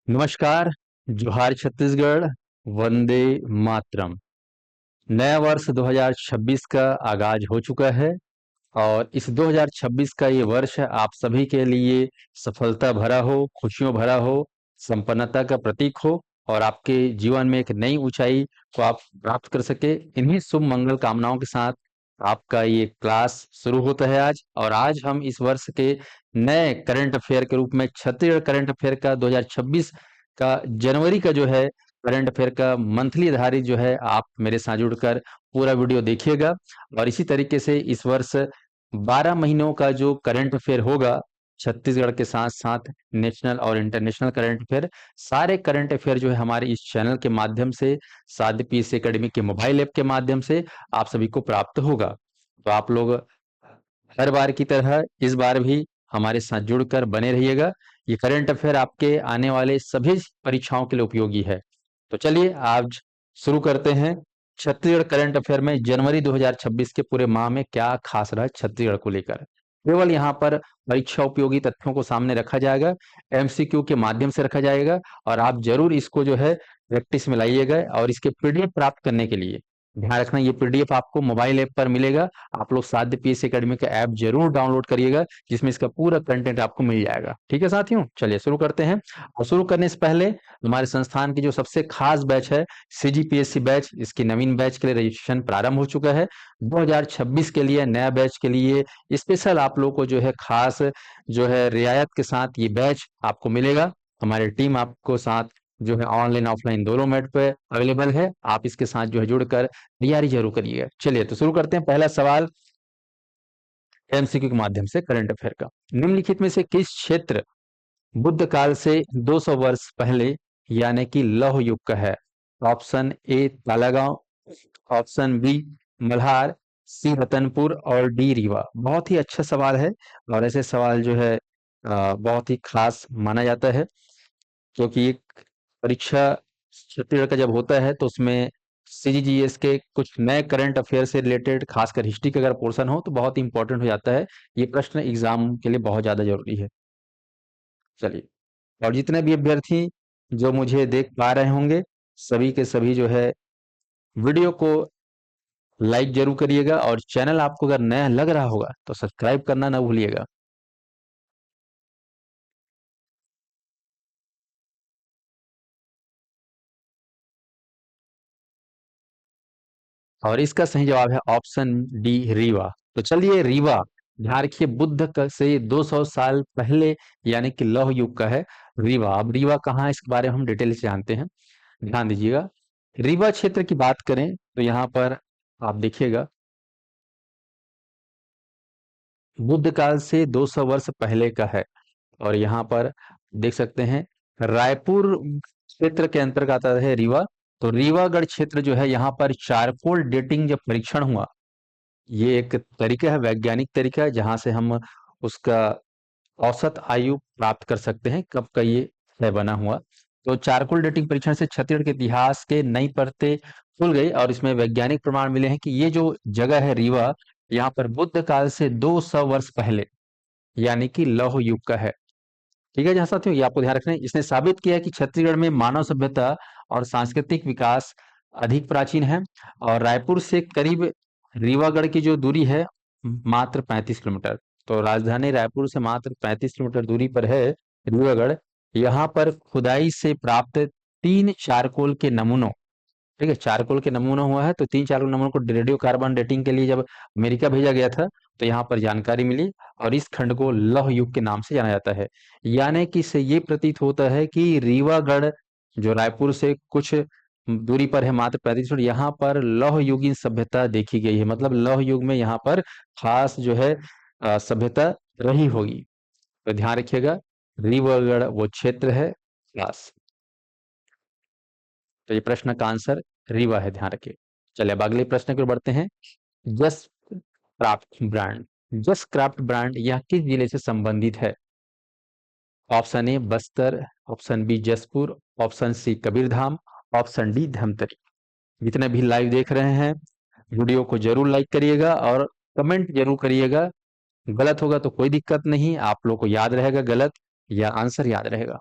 नमस्कार। जोहार छत्तीसगढ़। वंदे मातरम। नया वर्ष 2026 का आगाज हो चुका है और इस 2026 का ये वर्ष आप सभी के लिए सफलता भरा हो, खुशियों भरा हो, संपन्नता का प्रतीक हो और आपके जीवन में एक नई ऊंचाई को आप प्राप्त कर सके। इन्हीं शुभ मंगल कामनाओं के साथ आपका ये क्लास शुरू होता है आज। और आज हम इस वर्ष के नए करंट अफेयर के रूप में छत्तीसगढ़ करंट अफेयर का 2026 का जनवरी का जो है करंट अफेयर का मंथली आधारित जो है आप मेरे साथ जुड़कर पूरा वीडियो देखिएगा। और इसी तरीके से इस वर्ष 12 महीनों का जो करंट अफेयर होगा छत्तीसगढ़ के साथ साथ नेशनल और इंटरनेशनल करंट अफेयर, सारे करंट अफेयर जो है हमारे इस चैनल के माध्यम से साध्य पीएस एकेडमी के मोबाइल ऐप के माध्यम से आप सभी को प्राप्त होगा। तो आप लोग हर बार की तरह इस बार भी हमारे साथ जुड़कर बने रहिएगा। ये करंट अफेयर आपके आने वाले सभी परीक्षाओं के लिए उपयोगी है। तो चलिए आज शुरू करते हैं। छत्तीसगढ़ करंट अफेयर में जनवरी 2026 के पूरे माह में क्या खास रहा छत्तीसगढ़ को लेकर, केवल यहाँ पर परीक्षा उपयोगी तथ्यों को सामने रखा जाएगा, एमसीक्यू के माध्यम से रखा जाएगा और आप जरूर इसको जो है प्रैक्टिस में लाइएगा। और इसके पीडीएफ प्राप्त करने के लिए ध्यान रखना, ये पीडीएफ आपको मोबाइल ऐप पर मिलेगा। आप लोग साध्य पीएस एकेडमी का ऐप जरूर डाउनलोड करिएगा जिसमें इसका पूरा कंटेंट आपको मिल जाएगा। ठीक है साथियों, चलिए शुरू करते हैं। और शुरू करने से पहले हमारे संस्थान की जो सबसे खास बैच है सीजीपीएससी बैच, इसकी नवीन बैच के लिए रजिस्ट्रेशन प्रारंभ हो चुका है। 2026 के लिए नया बैच के लिए स्पेशल आप लोग को जो है खास जो है रियायत के साथ ये बैच आपको मिलेगा। हमारी टीम आपको साथ जो है ऑनलाइन ऑफलाइन दोनों मेड पे अवेलेबल है। आप इसके साथ जो है जुड़कर तैयारी जरूर करिएगा। चलिए तो शुरू करते हैं। पहला सवाल एमसीक्यू के माध्यम से करंट अफेयर का, निम्नलिखित में से किस क्षेत्र बुद्ध काल से 200 वर्ष पहले यानी कि लौह युग का है? Option A Talagaon, option B Malhar, C Ratanpur और डी रीवा। बहुत ही अच्छा सवाल है और ऐसे सवाल जो है बहुत ही खास माना जाता है, क्योंकि एक परीक्षा छत्तीसगढ़ का जब होता है तो उसमें सीजीजीएस के कुछ नए करंट अफेयर से रिलेटेड खासकर हिस्ट्री का अगर पोर्शन हो तो बहुत इंपॉर्टेंट हो जाता है। ये प्रश्न एग्जाम के लिए बहुत ज्यादा जरूरी है। चलिए, और जितने भी अभ्यर्थी जो मुझे देख पा रहे होंगे सभी के सभी जो है वीडियो को लाइक जरूर करिएगा और चैनल आपको अगर नया लग रहा होगा तो सब्सक्राइब करना ना भूलिएगा। और इसका सही जवाब है ऑप्शन डी रीवा। तो चलिए रीवा, ध्यान रखिए बुद्ध से 200 साल पहले यानी कि लौह युग का है रीवा। अब रीवा कहाँ है इसके बारे में हम डिटेल से जानते हैं, ध्यान दीजिएगा। रीवा क्षेत्र की बात करें तो यहाँ पर आप देखिएगा बुद्ध काल से 200 वर्ष पहले का है। और यहाँ पर देख सकते हैं रायपुर क्षेत्र के अंतर्गत आता है रीवा। तो रीवागढ़ क्षेत्र जो है यहाँ पर चारकोल डेटिंग जब परीक्षण हुआ, ये एक तरीका है, वैज्ञानिक तरीका है जहां से हम उसका औसत आयु प्राप्त कर सकते हैं कब का ये है बना हुआ। तो चारकोल डेटिंग परीक्षण से छत्तीसगढ़ के इतिहास के नई परतें खुल गई और इसमें वैज्ञानिक प्रमाण मिले हैं कि ये जो जगह है रीवा, यहाँ पर बुद्ध काल से 200 वर्ष पहले यानी कि लौह युग का है। ठीक है जहाँ साथियों, ये आपको ध्यान रखना है। इसने साबित किया है कि छत्तीसगढ़ में मानव सभ्यता और सांस्कृतिक विकास अधिक प्राचीन है। और रायपुर से करीब रीवागढ़ की जो दूरी है मात्र 35 किलोमीटर। तो राजधानी रायपुर से मात्र 35 किलोमीटर दूरी पर है रीवागढ़। यहाँ पर खुदाई से प्राप्त 3 चारकोल के नमूनों, ठीक है चारकोल के नमूना हुआ है, तो 3 चारकोल नमूनों को रेडियो कार्बन डेटिंग के लिए जब अमेरिका भेजा गया था तो यहाँ पर जानकारी मिली और इस खंड को लौह युग के नाम से जाना जाता है। यानी कि इससे ये प्रतीत होता है कि रीवागढ़ जो रायपुर से कुछ दूरी पर है मात्र 35 मिनट, यहाँ पर लौह युगीन सभ्यता देखी गई है। मतलब लौह युग में यहाँ पर खास जो है सभ्यता रही होगी। तो ध्यान रखिएगा रीवागढ़ वो क्षेत्र है खास। तो ये प्रश्न का आंसर रीवा है, ध्यान रखिए। चलिए अब अगले प्रश्न की ओर बढ़ते हैं। Jas craft brand, Jas craft brand यह किस जिले से संबंधित है? Option a Bastar, option b Jashpur, option c Kabirdham, option d Dhamtari. जितने भी लाइव देख रहे हैं वीडियो को जरूर लाइक करिएगा और कमेंट जरूर करिएगा। गलत होगा तो कोई दिक्कत नहीं, आप लोग को याद रहेगा गलत या आंसर याद रहेगा।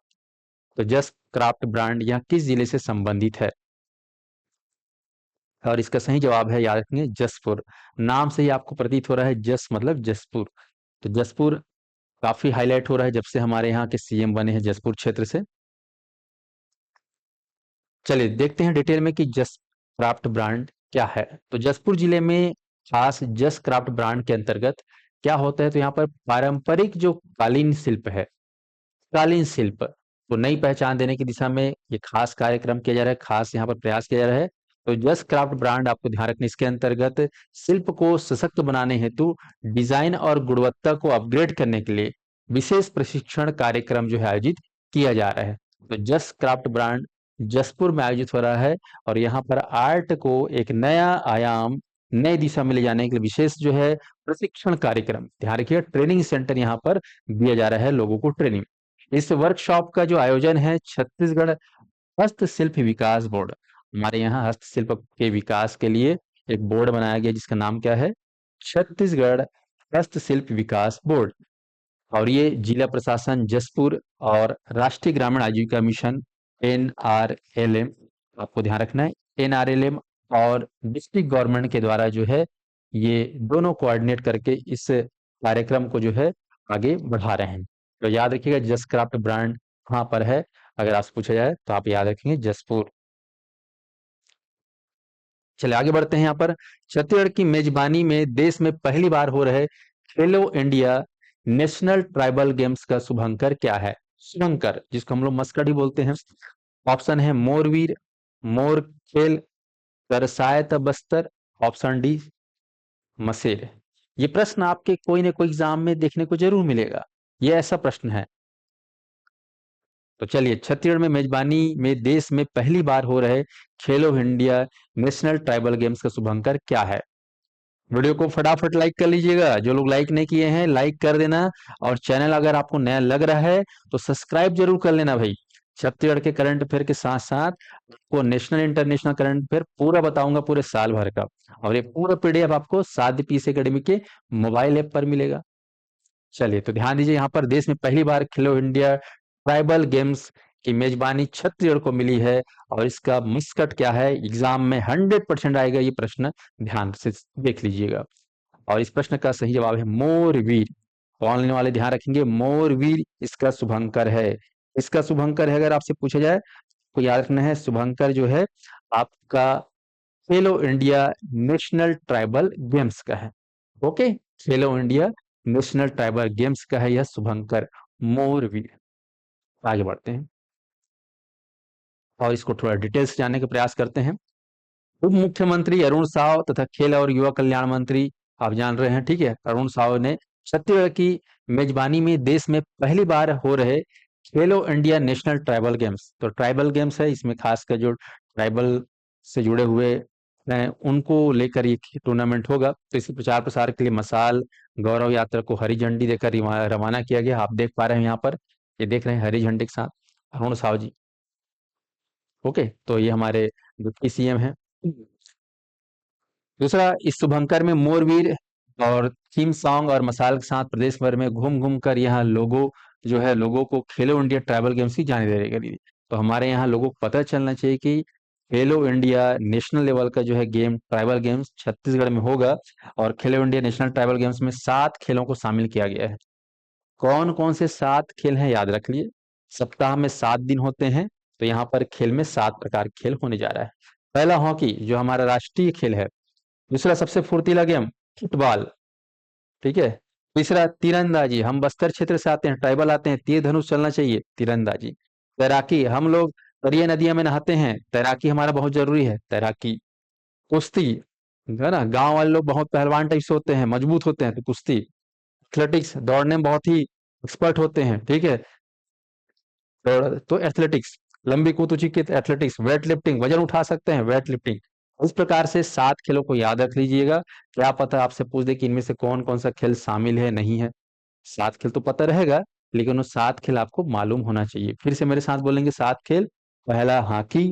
तो जस क्राफ्ट ब्रांड यह किस जिले से संबंधित है? और इसका सही जवाब है, याद रखेंगे, जसपुर। नाम से ही आपको प्रतीत हो रहा है, जस मतलब जसपुर। तो जसपुर काफी हाईलाइट हो रहा है जब से हमारे यहाँ के सीएम बने हैं जसपुर क्षेत्र से। चलिए देखते हैं डिटेल में कि जस क्राफ्ट ब्रांड क्या है। तो जसपुर जिले में खास जस क्राफ्ट ब्रांड के अंतर्गत क्या होता है, तो यहाँ पर पारंपरिक जो कालीन शिल्प है, कालीन शिल्प को नई पहचान देने की दिशा में ये खास कार्यक्रम किया जा रहा है, खास यहाँ पर प्रयास किया जा रहा है। तो जस क्राफ्ट ब्रांड आपको ध्यान रखना, इसके अंतर्गत शिल्प को सशक्त बनाने हेतु डिजाइन और गुणवत्ता को अपग्रेड करने के लिए विशेष प्रशिक्षण कार्यक्रम जो है आयोजित किया जा रहा है। तो जस क्राफ्ट ब्रांड जसपुर में आयोजित हो रहा है और यहाँ पर आर्ट को एक नया आयाम, नई दिशा में ले जाने के लिए विशेष जो है प्रशिक्षण कार्यक्रम, ध्यान रखिएगा, ट्रेनिंग सेंटर यहाँ पर दिया जा रहा है लोगों को ट्रेनिंग। इस वर्कशॉप का जो आयोजन है छत्तीसगढ़ हस्तशिल्प विकास बोर्ड, हमारे यहाँ हस्तशिल्प के विकास के लिए एक बोर्ड बनाया गया जिसका नाम क्या है, छत्तीसगढ़ हस्तशिल्प विकास बोर्ड। और ये जिला प्रशासन जसपुर और राष्ट्रीय ग्रामीण आजीविका मिशन NRLM, आपको ध्यान रखना है, NRLM और डिस्ट्रिक्ट गवर्नमेंट के द्वारा जो है ये दोनों कोऑर्डिनेट करके इस कार्यक्रम को जो है आगे बढ़ा रहे हैं। तो याद रखिएगा जस क्राफ्ट ब्रांड कहाँ पर है, अगर आपसे पूछा जाए तो आप याद रखेंगे जसपुर। चलिए आगे बढ़ते हैं। यहाँ पर छत्तीसगढ़ की मेजबानी में देश में पहली बार हो रहे खेलो इंडिया नेशनल ट्राइबल गेम्स का शुभंकर क्या है? शुभंकर जिसको हम लोग मस्कट ही बोलते हैं। ऑप्शन है मोरवीर, मोर खेल, करसायत बस्तर, ऑप्शन डी मसेर। ये प्रश्न आपके कोई ना कोई एग्जाम में देखने को जरूर मिलेगा, ये ऐसा प्रश्न है। तो चलिए, छत्तीसगढ़ में मेजबानी में देश में पहली बार हो रहे खेलो इंडिया नेशनल ट्राइबल गेम्स का शुभंकर क्या है? वीडियो को फटाफट लाइक कर लीजिएगा, जो लोग लाइक नहीं किए हैं लाइक कर देना, और चैनल अगर आपको नया लग रहा है तो सब्सक्राइब जरूर कर लेना भाई। छत्तीसगढ़ के करंट अफेयर के साथ साथ आपको नेशनल इंटरनेशनल करंट अफेयर पूरा बताऊंगा पूरे साल भर का, और ये पूरा पीडीएफ आपको साध्य पीस एकेडमी के मोबाइल ऐप पर मिलेगा। चलिए तो ध्यान दीजिए, यहाँ पर देश में पहली बार खेलो इंडिया ट्राइबल गेम्स की मेजबानी छत्तीसगढ़ को मिली है, और इसका मस्कट क्या है, एग्जाम में 100% आएगा ये प्रश्न, ध्यान से देख लीजिएगा। और इस प्रश्न का सही जवाब है मोरवीर। कौन लेने वाले ध्यान रखेंगे, मोरवीर इसका शुभंकर है। इसका शुभंकर है, अगर आपसे पूछा जाए तो याद रखना है, शुभंकर जो है आपका खेलो इंडिया नेशनल ट्राइबल गेम्स का है। ओके, खेलो इंडिया नेशनल ट्राइबल गेम्स का है यह शुभंकर मोरवीर। आगे बढ़ते हैं और इसको थोड़ा डिटेल से जानने का प्रयास करते हैं। उप मुख्यमंत्री अरुण साव तथा खेल और युवा कल्याण मंत्री, आप जान रहे हैं, ठीक है, अरुण साव ने छत्तीसगढ़ की मेजबानी में देश में पहली बार हो रहे खेलो इंडिया नेशनल ट्राइबल गेम्स, तो ट्राइबल गेम्स है, इसमें खासकर जो ट्राइबल से जुड़े हुए हैं उनको लेकर ये टूर्नामेंट होगा। तो इसी प्रचार प्रसार के लिए मसाल गौरव यात्रा को हरी झंडी देकर रवाना किया गया। आप देख पा रहे हैं यहाँ पर, ये देख रहे हैं हरी झंडी के साथ अरुण साव जी। ओके, तो ये हमारे डिप्टी सीएम हैं। दूसरा, इस शुभंकर में मोरवीर और थीम सॉन्ग और मसाल के साथ प्रदेश भर में घूम घूम कर यहाँ लोगों जो है लोगों को खेलो इंडिया ट्राइबल गेम्स की जानकारी देगी। तो हमारे यहाँ लोगों को पता चलना चाहिए कि खेलो इंडिया नेशनल लेवल का जो है गेम ट्राइबल गेम्स छत्तीसगढ़ में होगा, और खेलो इंडिया नेशनल ट्राइबल गेम्स में 7 खेलों को शामिल किया गया है। कौन कौन से 7 खेल हैं याद रख लिए। सप्ताह में 7 दिन होते हैं, तो यहाँ पर खेल में 7 प्रकार के खेल होने जा रहा है। पहला हॉकी जो हमारा राष्ट्रीय खेल है। दूसरा सबसे फुर्तीला गेम फुटबॉल, ठीक है। तीसरा तीरंदाजी, हम बस्तर क्षेत्र से आते हैं, ट्राइबल आते हैं, तीर धनुष चलना चाहिए, तीरंदाजी। तैराकी, हम लोग दरिया नदियों में नहाते हैं, तैराकी हमारा बहुत जरूरी है, तैराकी। कुश्ती, है ना, गांव वाले लोग बहुत पहलवान टाइप से होते हैं, मजबूत होते हैं, तो कुश्ती। एथलेटिक्स, दौड़ने में बहुत ही एक्सपर्ट होते हैं, ठीक है, तो एथलेटिक्स, लंबी कूद ऊंची की एथलेटिक्स, वेट लिफ्टिंग, वजन उठा सकते हैं, वेट लिफ्टिंग। इस प्रकार से 7 खेलों को याद रख लीजिएगा। क्या पता आपसे पूछ दे कि इनमें से कौन कौन सा खेल शामिल है, नहीं है। 7 खेल तो पता रहेगा, लेकिन वो 7 खेल आपको मालूम होना चाहिए। फिर से मेरे साथ बोलेंगे 7 खेल। पहला हॉकी,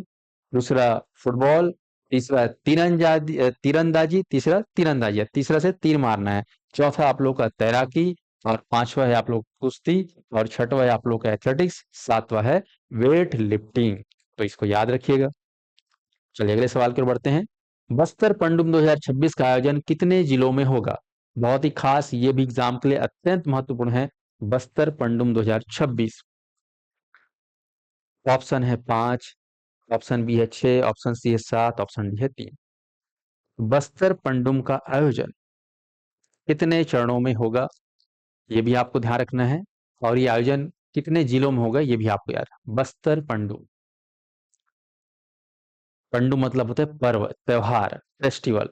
दूसरा फुटबॉल, तीसरा तीरंदाजी, तीसरा तीरंदाजी, तीसरा से तीर मारना है। चौथा आप लोग का तैराकी, और पांचवा है आप लोग कुश्ती, और छठवा है आप लोग का एथलेटिक्स, सातवां है वेट लिफ्टिंग। तो इसको याद रखिएगा। चलिए अगले सवाल की ओर बढ़ते हैं। बस्तर पंडुम 2026 का आयोजन कितने जिलों में होगा? बहुत ही खास, ये भी एग्जाम के लिए अत्यंत महत्वपूर्ण है। बस्तर पंडुम 2026, ऑप्शन है 5, ऑप्शन बी है 6, ऑप्शन सी है 7, ऑप्शन डी है 3। बस्तर पंडुम का आयोजन कितने चरणों में होगा, ये भी आपको ध्यान रखना है। और ये आयोजन कितने जिलों में होगा, ये भी आपको याद है। बस्तर पंडुम, पंडु मतलब होता है पर्व, त्योहार, फेस्टिवल।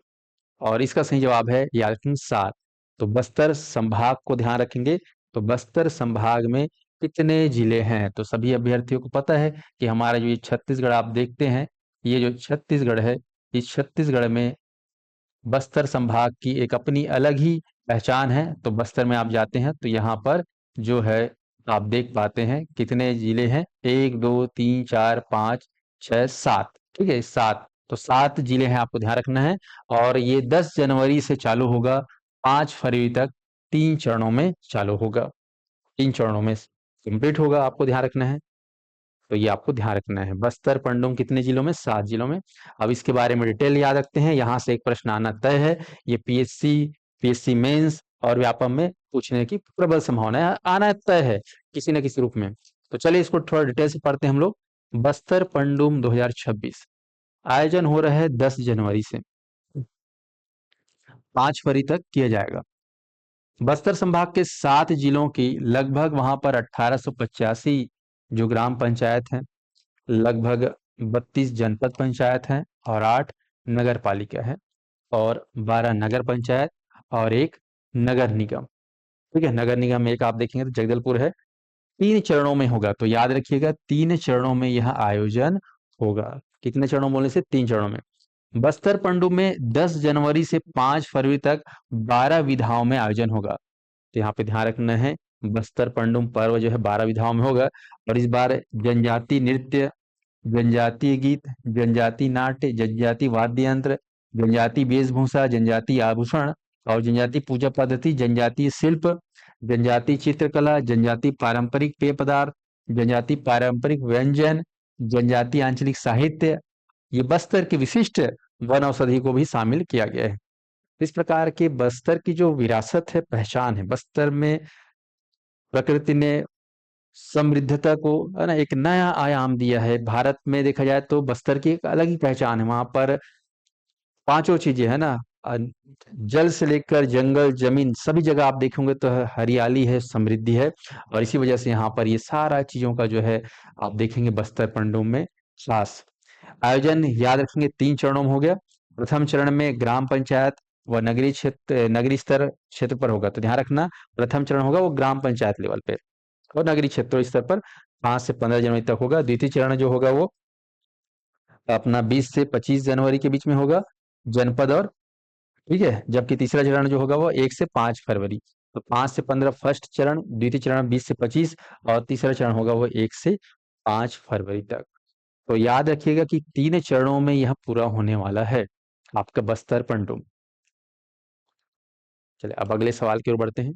और इसका सही जवाब है याद रखेंगे 7। तो बस्तर संभाग को ध्यान रखेंगे। तो बस्तर संभाग में कितने जिले हैं? तो सभी अभ्यर्थियों को पता है कि हमारा जो ये छत्तीसगढ़ आप देखते हैं, ये जो छत्तीसगढ़ है, इस छत्तीसगढ़ में बस्तर संभाग की एक अपनी अलग ही पहचान है। तो बस्तर में आप जाते हैं तो यहाँ पर जो है आप देख पाते हैं कितने जिले हैं, 1 2 3 4 5 6 7। ठीक है, 7। तो 7 जिले हैं, आपको ध्यान रखना है। और ये 10 जनवरी से चालू होगा, 5 फरवरी तक 3 चरणों में चालू होगा, 3 चरणों में कंप्लीट होगा, आपको ध्यान रखना है। तो ये आपको ध्यान रखना है। बस्तर पंडुम कितने जिलों में? 7 जिलों में। अब इसके बारे में डिटेल याद रखते हैं, यहाँ से एक प्रश्न आना तय है। ये पीएससी मेंस और व्यापम में पूछने की प्रबल संभावना है, आना तय है किसी न किसी रूप में। तो चलिए इसको थोड़ा डिटेल से पढ़ते हैं हम लोग। बस्तर पंडुम 2026 आयोजन हो रहा है 10 जनवरी से 5 फरवरी तक किया जाएगा। बस्तर संभाग के 7 जिलों की लगभग वहां पर 1885 जो ग्राम पंचायत हैं, लगभग 32 जनपद पंचायत हैं, और 8 नगर पालिका है, और 12 नगर पंचायत, और एक नगर निगम। ठीक है, नगर निगम में एक आप देखेंगे तो जगदलपुर है। 3 चरणों में होगा, तो याद रखिएगा 3 चरणों में यह आयोजन होगा। कितने चरणों बोलने से? 3 चरणों में। बस्तर पंडुम में 10 जनवरी से 5 फरवरी तक 12 विधाओं में आयोजन होगा। तो यहाँ पे ध्यान रखना है, बस्तर पंडुम पर्व जो है 12 विधाओं में होगा। और इस बार जनजाति नृत्य, जनजातीय गीत, जनजाति नाट्य, जनजाति वाद्य यंत्र, जनजाति वेशभूषा, जनजाति आभूषण, और जनजाति पूजा पद्धति, जनजातीय शिल्प, जनजाति चित्रकला, जनजाति पारंपरिक पेय पदार्थ, जनजाति पारंपरिक व्यंजन, जनजाति आंचलिक साहित्य, ये बस्तर की विशिष्ट वन औषधि को भी शामिल किया गया है। इस प्रकार के बस्तर की जो विरासत है, पहचान है, बस्तर में प्रकृति ने समृद्धता को है ना एक नया आयाम दिया है। भारत में देखा जाए तो बस्तर की एक अलग ही पहचान है। वहां पर पांचों चीजें है ना, अ, जल से लेकर जंगल जमीन सभी जगह आप देखेंगे तो हरियाली है, समृद्धि है। और इसी वजह से यहाँ पर ये सारा चीजों का जो है आप देखेंगे बस्तर पंडुम में खास आयोजन। याद रखेंगे 3 चरणों में हो गया। प्रथम चरण में ग्राम पंचायत व नगरीय क्षेत्र, नगरीय स्तर क्षेत्र पर होगा। तो ध्यान रखना, प्रथम चरण होगा वो ग्राम पंचायत लेवल पे, और नगरीय क्षेत्र स्तर पर 5 से 15 जनवरी तक होगा। द्वितीय चरण जो होगा वो अपना 20 से 25 जनवरी के बीच में होगा, जनपद और, ठीक है। जबकि तीसरा चरण जो होगा वो 1 से 5 फरवरी। तो 5 से 15 फर्स्ट चरण, द्वितीय चरण 20 से 25, और तीसरा चरण होगा वो 1 से 5 फरवरी तक। तो याद रखिएगा कि 3 चरणों में यह पूरा होने वाला है, आपका बस्तर पंडुम। चलिए अब अगले सवाल की ओर बढ़ते हैं।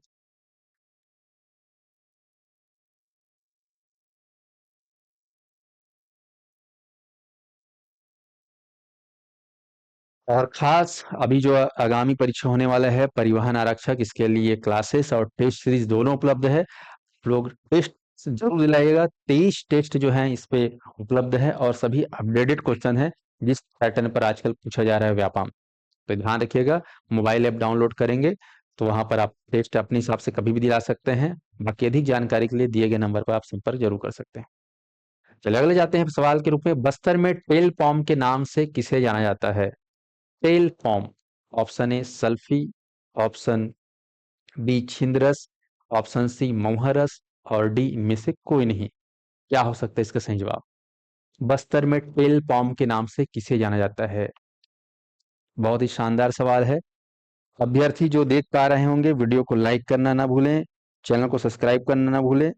और खास अभी जो आगामी परीक्षा होने वाला है परिवहन आरक्षक, इसके लिए क्लासेस और टेस्ट सीरीज दोनों उपलब्ध है। लोग टेस्ट जरूर दिलाइएगा। 23 टेस्ट जो हैं इस पे उपलब्ध है, और सभी अपडेटेड क्वेश्चन है जिस पैटर्न पर आजकल पूछा जा रहा है व्यापम। तो ध्यान रखिएगा, मोबाइल ऐप डाउनलोड करेंगे तो वहां पर आप टेस्ट अपने हिसाब से कभी भी दिला सकते हैं। बाकी अधिक जानकारी के लिए दिए गए नंबर पर आप संपर्क जरूर कर सकते हैं। चलिए अगले जाते हैं सवाल के रूप में। बस्तर में टेल पॉम के नाम से किसे जाना जाता है? Tail palm, option A Sulfi, option B छिंदरस, ऑप्शन सी मौहरस, और डी इनमें से कोई नहीं। क्या हो सकता है इसका सही जवाब? बस्तर में टेल पॉम के नाम से किसे जाना जाता है? बहुत ही शानदार सवाल है। अभ्यर्थी जो देख पा रहे होंगे वीडियो को लाइक करना ना भूलें, चैनल को सब्सक्राइब करना ना भूलें।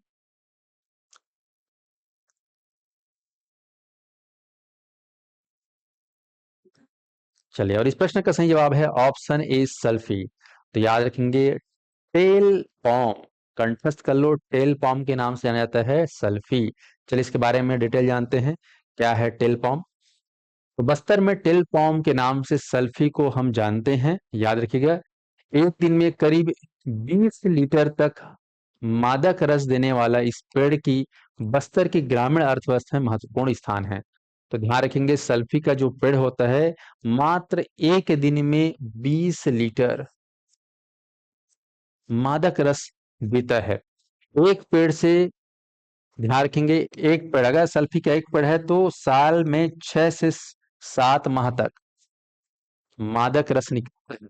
चलिए, और इस प्रश्न का सही जवाब है ऑप्शन ए सल्फी। तो याद रखेंगे टेल पॉम, कंठस्थ कर लो, टेल पॉम के नाम से जाना जाता है सल्फी। चलिए इसके बारे में डिटेल जानते हैं, क्या है टेल पॉम। तो बस्तर में टेल पॉम के नाम से सल्फी को हम जानते हैं, याद रखिएगा। एक दिन में करीब 20 लीटर तक मादक रस देने वाला इस पेड़ की बस्तर की ग्रामीण अर्थव्यवस्था में महत्वपूर्ण स्थान है। तो ध्यान रखेंगे, सल्फी का जो पेड़ होता है मात्र एक दिन में 20 लीटर मादक रस देता है। एक पेड़ से, ध्यान रखेंगे, एक पेड़, अगर सल्फी का एक पेड़ है तो साल में 6 से 7 माह तक मादक रस निकलता है।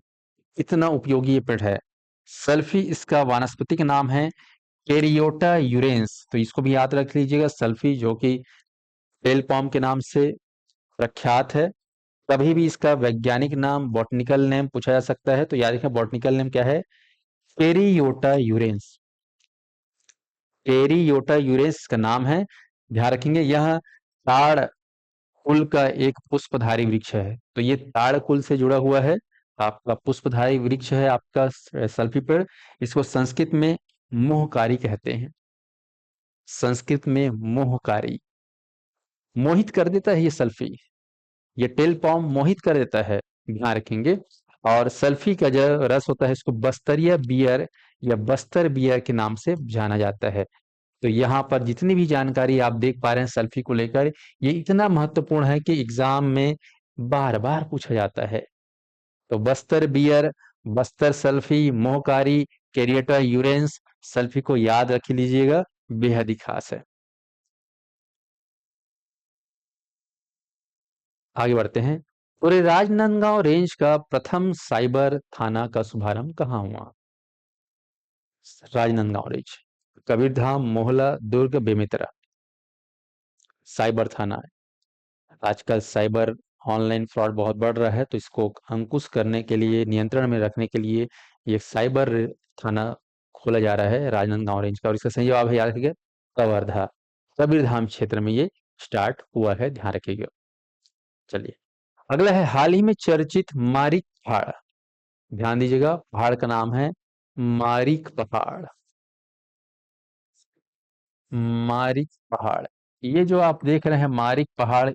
इतना उपयोगी ये पेड़ है। सल्फी इसका वानस्पतिक नाम है कैरियोटा यूरेंस, तो इसको भी याद रख लीजिएगा, सल्फी जो कि टेल पॉम के नाम से प्रख्यात है। कभी भी इसका वैज्ञानिक नाम, बॉटनिकल नेम पूछा जा सकता है, तो याद रखें बॉटनिकल नेम क्या है, कैरियोटा यूरेंस। कैरियोटा यूरेंस का नाम है। ध्यान रखेंगे, यह ताड़ कुल का एक पुष्पधारी वृक्ष है, तो ये ताड़ कुल से जुड़ा हुआ है, आपका पुष्पधारी वृक्ष है आपका सल्फी पेड़। इसको संस्कृत में मोहकारी कहते हैं, संस्कृत में मोहकारी। मोहित कर देता है ये सल्फी, ये टेल पॉम मोहित कर देता है, ध्यान रखेंगे। और सल्फी का जो रस होता है इसको बस्तरिया बियर या बस्तर बियर के नाम से जाना जाता है। तो यहाँ पर जितनी भी जानकारी आप देख पा रहे हैं सल्फी को लेकर, ये इतना महत्वपूर्ण है कि एग्जाम में बार बार पूछा जाता है। तो बस्तर बियर, बस्तर सल्फी, मोहकारी, कैरिएटा यूरेंस, सल्फी को याद रख लीजिएगा, बेहद ही खास है। आगे बढ़ते हैं। पूरे राजनांदगांव रेंज का प्रथम साइबर थाना का शुभारंभ कहाँ हुआ? राजनांदगांव रेंज, कबीरधाम, मोहला, दुर्ग, बेमेतरा, साइबर थाना है। आजकल साइबर ऑनलाइन फ्रॉड बहुत बढ़ रहा है, तो इसको अंकुश करने के लिए, नियंत्रण में रखने के लिए ये साइबर थाना खोला जा रहा है राजनांदगांव रेंज का, और इसका सही जवाब है, याद रखिएगा, कवर्धा, कबीरधाम क्षेत्र में ये स्टार्ट हुआ है, ध्यान रखिएगा। चलिए अगला है, हाल ही में चर्चित मारिक पहाड़, ध्यान दीजिएगा, पहाड़ का नाम है मारिक पहाड़। मारिक पहाड़, ये जो आप देख रहे हैं मारिक पहाड़,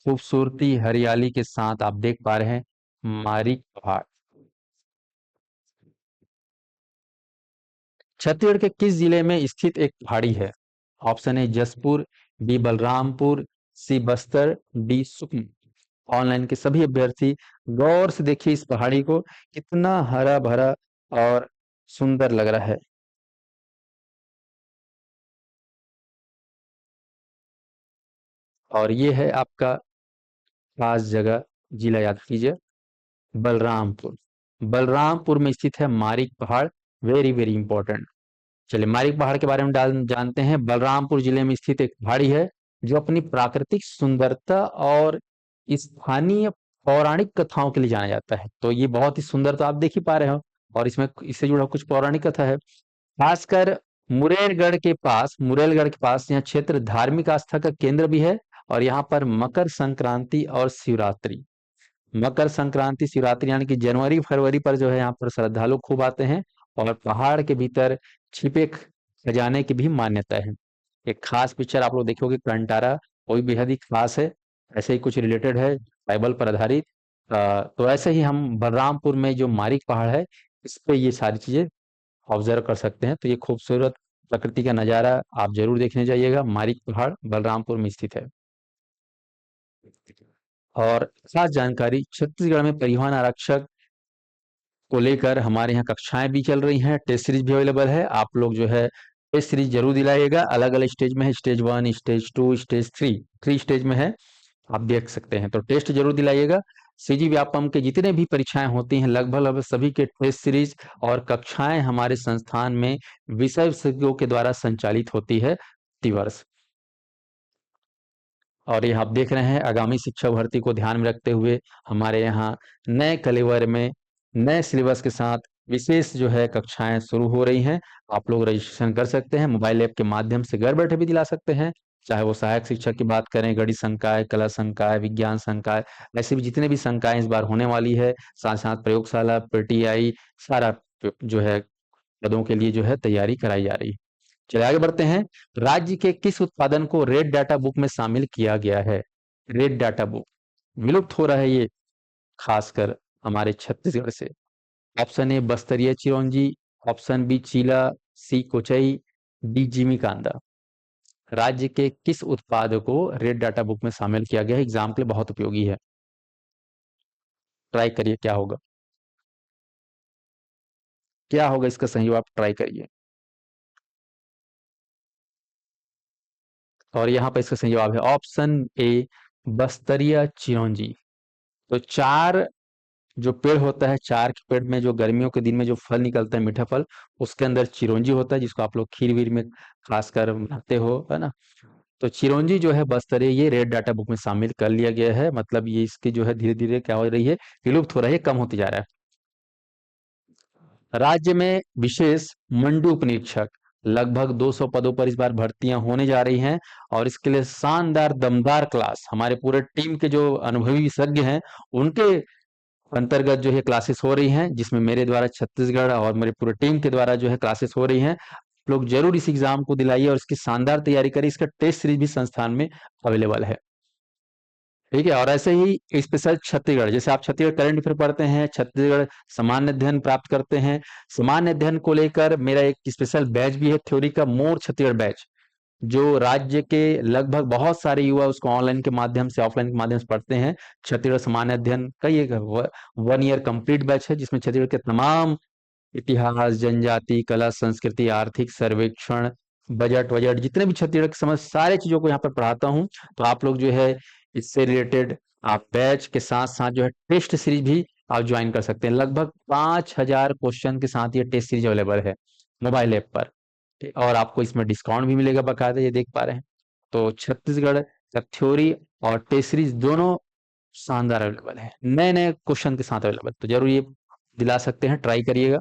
खूबसूरती हरियाली के साथ आप देख पा रहे हैं मारिक पहाड़, छत्तीसगढ़ के किस जिले में स्थित एक पहाड़ी है? ऑप्शन है जसपुर, बी बलरामपुर, सी बस्तर, डी सुकमा। ऑनलाइन के सभी अभ्यर्थी गौर से देखिए इस पहाड़ी को, कितना हरा भरा और सुंदर लग रहा है। और ये है आपका खास जगह, जिला याद कीजिए, बलरामपुर। बलरामपुर में स्थित है मारिक पहाड़, वेरी वेरी इंपॉर्टेंट। चलिए मारिक पहाड़ के बारे में जानते हैं। बलरामपुर जिले में स्थित एक पहाड़ी है जो अपनी प्राकृतिक सुंदरता और स्थानीय पौराणिक कथाओं के लिए जाना जाता है। तो ये बहुत ही सुंदर, तो आप देख ही पा रहे हो, और इसमें इससे जुड़ा कुछ पौराणिक कथा है। खासकर मुरेलगढ़ के पास यह क्षेत्र धार्मिक आस्था का केंद्र भी है, और यहाँ पर मकर संक्रांति और शिवरात्रि, मकर संक्रांति शिवरात्रि यानी कि जनवरी फरवरी पर जो है यहाँ पर श्रद्धालु खूब आते हैं, और पहाड़ के भीतर छिपे खजाने की भी मान्यता है। एक खास पिक्चर आप लोग देखोगे कंटारा, वो भी बेहद ही खास है, ऐसे ही कुछ रिलेटेड है, बाइबल पर आधारित। तो ऐसे ही हम बलरामपुर में जो मारिक पहाड़ है, इस पे ये सारी चीजें ऑब्जर्व कर सकते हैं। तो ये खूबसूरत प्रकृति का नजारा आप जरूर देखने जाइएगा, मारिक पहाड़ बलरामपुर में स्थित है। और खास जानकारी, छत्तीसगढ़ में परिवहन आरक्षक को लेकर हमारे यहाँ कक्षाएं भी चल रही हैं, टेस्ट सीरीज भी अवेलेबल है। आप लोग जो है टेस्ट सीरीज जरूर दिलाइएगा, अलग अलग स्टेज में है, स्टेज 1, स्टेज 2, स्टेज 3, 3 स्टेज में है, आप देख सकते हैं। तो टेस्ट जरूर दिलाइएगा। सीजी व्यापम के जितने भी परीक्षाएं होती हैं लगभग लगभग सभी के टेस्ट सीरीज और कक्षाएं हमारे संस्थान में विषय विशेषज्ञों के द्वारा संचालित होती है प्रतिवर्ष। और ये आप देख रहे हैं आगामी शिक्षा भर्ती को ध्यान में रखते हुए हमारे यहाँ नए कलेवर में नए सिलेबस के साथ विशेष जो है कक्षाएं शुरू हो रही हैं। आप लोग रजिस्ट्रेशन कर सकते हैं, मोबाइल ऐप के माध्यम से घर बैठे भी दिला सकते हैं, चाहे वो सहायक शिक्षक की बात करें, गणित संकाय, कला संकाय, विज्ञान संकाय, ऐसे भी जितने भी संकाय इस बार होने वाली है, साथ साथ प्रयोगशाला, पीटीआई, सारा जो है पदों के लिए जो है तैयारी कराई जा रही है। चलिए आगे बढ़ते हैं। राज्य के किस उत्पादन को रेड डाटा बुक में शामिल किया गया है? रेड डाटा बुक विलुप्त हो रहा है ये, खासकर हमारे छत्तीसगढ़ से। ऑप्शन ए बस्तरिया चिरौंजी, ऑप्शन बी चीला, सी कोचई, डी जिमी कांदा। राज्य के किस उत्पाद को रेड डाटा बुक में शामिल किया गया है? एग्जाम के लिए बहुत उपयोगी है, ट्राई करिए क्या होगा। क्या होगा इसका सही जवाब, ट्राई करिए। और यहाँ पर इसका सही जवाब है ऑप्शन ए बस्तरिया चिरौंजी। तो चार जो पेड़ होता है, चार के पेड़ में जो गर्मियों के दिन में जो फल निकलता है, मीठा फल, उसके अंदर चिरौंजी होता है, जिसको आप लोग खीर वीर में खासकर बनाते हो, है ना। तो चिरौंजी जो है बस्तरे, ये रेड डाटा बुक में शामिल कर लिया गया है। मतलब ये इसकी जो है धीरे धीरे क्या हो रही है, विलुप्त हो रही है, कम होती जा रहा है। राज्य में विशेष मंडी उप निरीक्षक, लगभग 200 पदों पर इस बार भर्तियां होने जा रही हैं। और इसके लिए शानदार दमदार क्लास, हमारे पूरे टीम के जो अनुभवी विशेषज्ञ हैं, उनके अंतर्गत जो है क्लासेस हो रही हैं, जिसमें मेरे द्वारा छत्तीसगढ़ और मेरे पूरे टीम के द्वारा जो है क्लासेस हो रही हैं। लोग जरूर इस एग्जाम को दिलाइए और इसकी शानदार तैयारी करिए। इसका टेस्ट सीरीज भी संस्थान में अवेलेबल है। ठीक है। और ऐसे ही स्पेशल छत्तीसगढ़, जैसे आप छत्तीसगढ़ करंट अफेयर पढ़ते हैं, छत्तीसगढ़ सामान्य अध्ययन प्राप्त करते हैं, सामान्य अध्ययन को लेकर मेरा एक स्पेशल बैच भी है, थ्योरी का मोर छत्तीसगढ़ बैच, जो राज्य के लगभग बहुत सारे युवा उसको ऑनलाइन के माध्यम से, ऑफलाइन के माध्यम से पढ़ते हैं। छत्तीसगढ़ सामान्य अध्ययन का ये 1 ईयर कंप्लीट बैच है, जिसमें छत्तीसगढ़ के तमाम इतिहास, जनजाति, कला, संस्कृति, आर्थिक सर्वेक्षण, बजट वजट, जितने भी छत्तीसगढ़ के समझ, सारे चीजों को यहाँ पर पढ़ाता हूँ। तो आप लोग जो है इससे रिलेटेड आप बैच के साथ साथ जो है टेस्ट सीरीज भी आप ज्वाइन कर सकते हैं। लगभग 5,000 क्वेश्चन के साथ ये टेस्ट सीरीज अवेलेबल है मोबाइल ऐप पर। और आपको इसमें डिस्काउंट भी मिलेगा बकायदा, ये देख पा रहे हैं। तो छत्तीसगढ़ का थ्योरी और टेस्ट सीरीज दोनों शानदार अवेलेबल है, नए नए क्वेश्चन के साथ अवेलेबल। तो जरूर ये दिला सकते हैं, ट्राई करिएगा।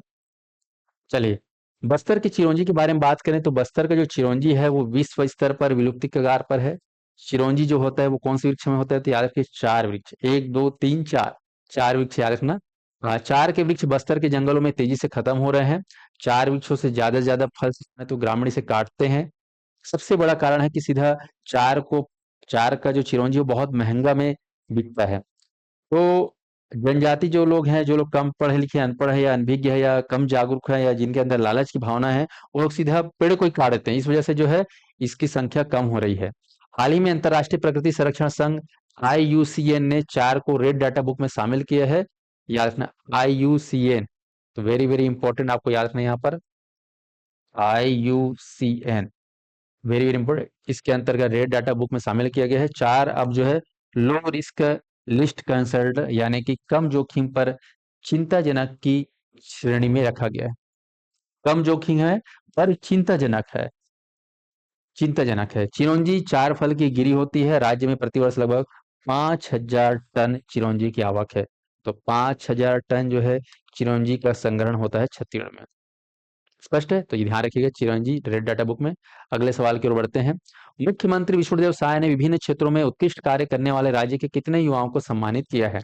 चलिए, बस्तर की चिरौंजी के बारे में बात करें तो बस्तर का जो चिरौंजी है वो विश्व स्तर पर विलुप्ति के कगार पर है। चिरौंजी जो होता है वो कौन से वृक्ष में होता है? तो याद रखिए, 4 वृक्ष, 1 2 3 4, 4 वृक्ष याद रखना। 4 के वृक्ष बस्तर के जंगलों में तेजी से खत्म हो रहे हैं। 4 वृक्षों से ज्यादा फल तो ग्रामीण इसे काटते हैं। सबसे बड़ा कारण है कि सीधा चार को चार का जो चिरौंजी है वो बहुत महंगा में बिकता है। तो जनजाति जो लोग हैं, जो लोग कम पढ़े लिखे, अनपढ़ है या अनभिज्ञ है या कम जागरूक है या जिनके अंदर लालच की भावना है, वो लोग सीधा पेड़ को ही काट देते हैं। इस वजह से जो है इसकी संख्या कम हो रही है। हाल ही में अंतर्राष्ट्रीय प्रकृति संरक्षण संघ IUCN ने 4 को रेड डाटा बुक में शामिल किया है। याद रखना, IUCN, तो वेरी वेरी इंपॉर्टेंट, आपको याद रखना यहाँ पर IUCN, वेरी वेरी इंपॉर्टेंट। इसके अंतर्गत रेड डाटा बुक में शामिल किया गया है। 4 अब जो है लो रिस्क लिस्ट कंसल्ट, यानी कि कम जोखिम पर चिंताजनक की श्रेणी में रखा गया है। कम जोखिम है पर चिंताजनक है। चिरौंजी 4 फल की गिरी होती है। राज्य में प्रतिवर्ष लगभग 5,000 टन चिरौंजी की आवक है। तो 5,000 टन जो है चिरौंजी का संग्रहण होता है छत्तीसगढ़ में। स्पष्ट है? तो ये ध्यान रखिएगा, चिरंजी रेड डाटा बुक में। अगले सवाल की ओर बढ़ते हैं। मुख्यमंत्री विष्णुदेव साय ने विभिन्न क्षेत्रों में उत्कृष्ट कार्य करने वाले राज्य के कितने युवाओं को सम्मानित किया है?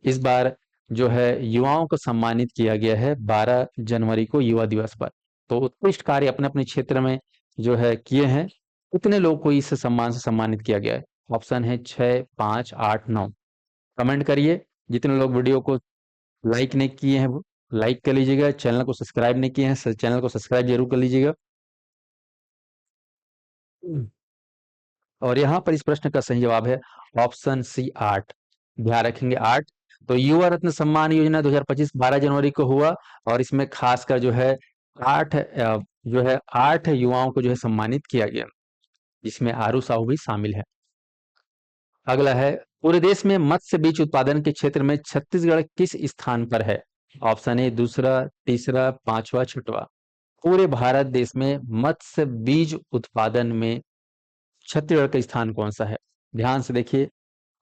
इस बार जो है युवाओं को सम्मानित किया गया है 12 जनवरी को युवा दिवस पर। तो उत्कृष्ट कार्य अपने अपने क्षेत्र में जो है किए हैं, कितने लोग को इस सम्मान से सम्मानित किया गया है? ऑप्शन है 6, 5, 8, 9। कमेंट करिए। जितने लोग वीडियो को लाइक नहीं किए हैं वो लाइक कर लीजिएगा, चैनल को सब्सक्राइब नहीं किए हैं चैनल को सब्सक्राइब जरूर कर लीजिएगा। और यहाँ पर इस प्रश्न का सही जवाब है ऑप्शन सी 8। ध्यान रखेंगे 8। तो युवा रत्न सम्मान योजना 2025 12 जनवरी को हुआ। और इसमें खासकर जो है 8 युवाओं को जो है सम्मानित किया गया, जिसमें आरू साहू भी शामिल है। अगला है, पूरे देश में मत्स्य बीज उत्पादन के क्षेत्र में छत्तीसगढ़ किस स्थान पर है? ऑप्शन ए दूसरा, तीसरा, पांचवा, छठवा। पूरे भारत देश में मत्स्य बीज उत्पादन में छत्तीसगढ़ का स्थान कौन सा है? ध्यान से देखिए